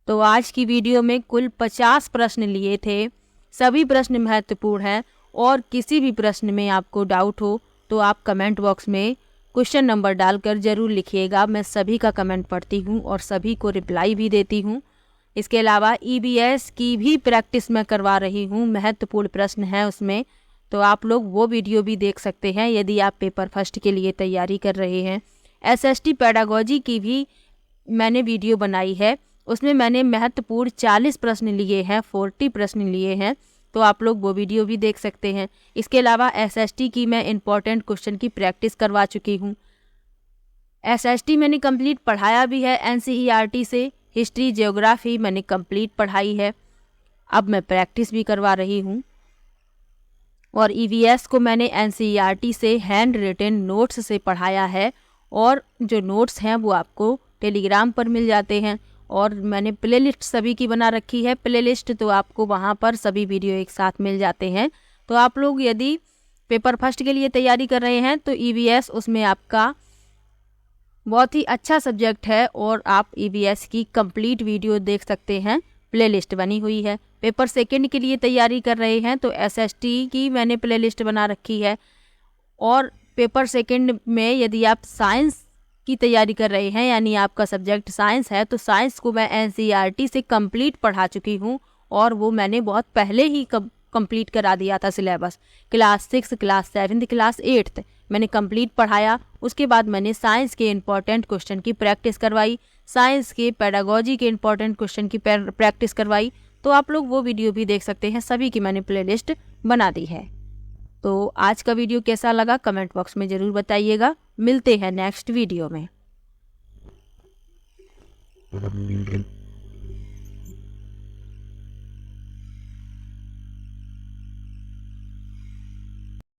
तो आज की वीडियो में कुल 50 प्रश्न लिए थे। सभी प्रश्न महत्वपूर्ण हैं और किसी भी प्रश्न में आपको डाउट हो तो आप कमेंट बॉक्स में क्वेश्चन नंबर डालकर ज़रूर लिखिएगा। मैं सभी का कमेंट पढ़ती हूँ और सभी को रिप्लाई भी देती हूँ। इसके अलावा ईवीएस की भी प्रैक्टिस मैं करवा रही हूँ, महत्वपूर्ण प्रश्न है उसमें, तो आप लोग वो वीडियो भी देख सकते हैं यदि आप पेपर फर्स्ट के लिए तैयारी कर रहे हैं। एसएसटी पेडागोजी की भी मैंने वीडियो बनाई है, उसमें मैंने महत्वपूर्ण 40 प्रश्न लिए हैं, 40 प्रश्न लिए हैं, तो आप लोग वो वीडियो भी देख सकते हैं। इसके अलावा एसएसटी की मैं इम्पॉर्टेंट क्वेश्चन की प्रैक्टिस करवा चुकी हूँ। एसएसटी मैंने कंप्लीट पढ़ाया भी है एनसीईआरटी से, हिस्ट्री ज्योग्राफी मैंने कंप्लीट पढ़ाई है, अब मैं प्रैक्टिस भी करवा रही हूँ। और ईवीएस को मैंने एनसीईआरटी से हैंड रिटन नोट्स से पढ़ाया है और जो नोट्स हैं वो आपको टेलीग्राम पर मिल जाते हैं और मैंने प्लेलिस्ट सभी की बना रखी है प्लेलिस्ट, तो आपको वहाँ पर सभी वीडियो एक साथ मिल जाते हैं। तो आप लोग यदि पेपर फर्स्ट के लिए तैयारी कर रहे हैं तो ईवीएस उसमें आपका बहुत ही अच्छा सब्जेक्ट है और आप ईवीएस की कंप्लीट वीडियो देख सकते हैं, प्लेलिस्ट बनी हुई है। पेपर सेकंड के लिए तैयारी कर रहे हैं तो एसएसटी की मैंने प्लेलिस्ट बना रखी है। और पेपर सेकंड में यदि आप साइंस की तैयारी कर रहे हैं, यानी आपका सब्जेक्ट साइंस है, तो साइंस को मैं एनसीईआरटी से कंप्लीट पढ़ा चुकी हूँ और वो मैंने बहुत पहले ही कंप्लीट करा दिया था सिलेबस। क्लास 6, क्लास 7, क्लास 8 मैंने कंप्लीट पढ़ाया। उसके बाद मैंने साइंस के इम्पॉर्टेंट क्वेश्चन की प्रैक्टिस करवाई, साइंस के पेडागोजी के इम्पॉर्टेंट क्वेश्चन की प्रैक्टिस करवाई। तो आप लोग वो वीडियो भी देख सकते हैं, सभी की मैंने प्लेलिस्ट बना दी है। तो आज का वीडियो कैसा लगा कमेंट बॉक्स में ज़रूर बताइएगा। मिलते हैं नेक्स्ट वीडियो में।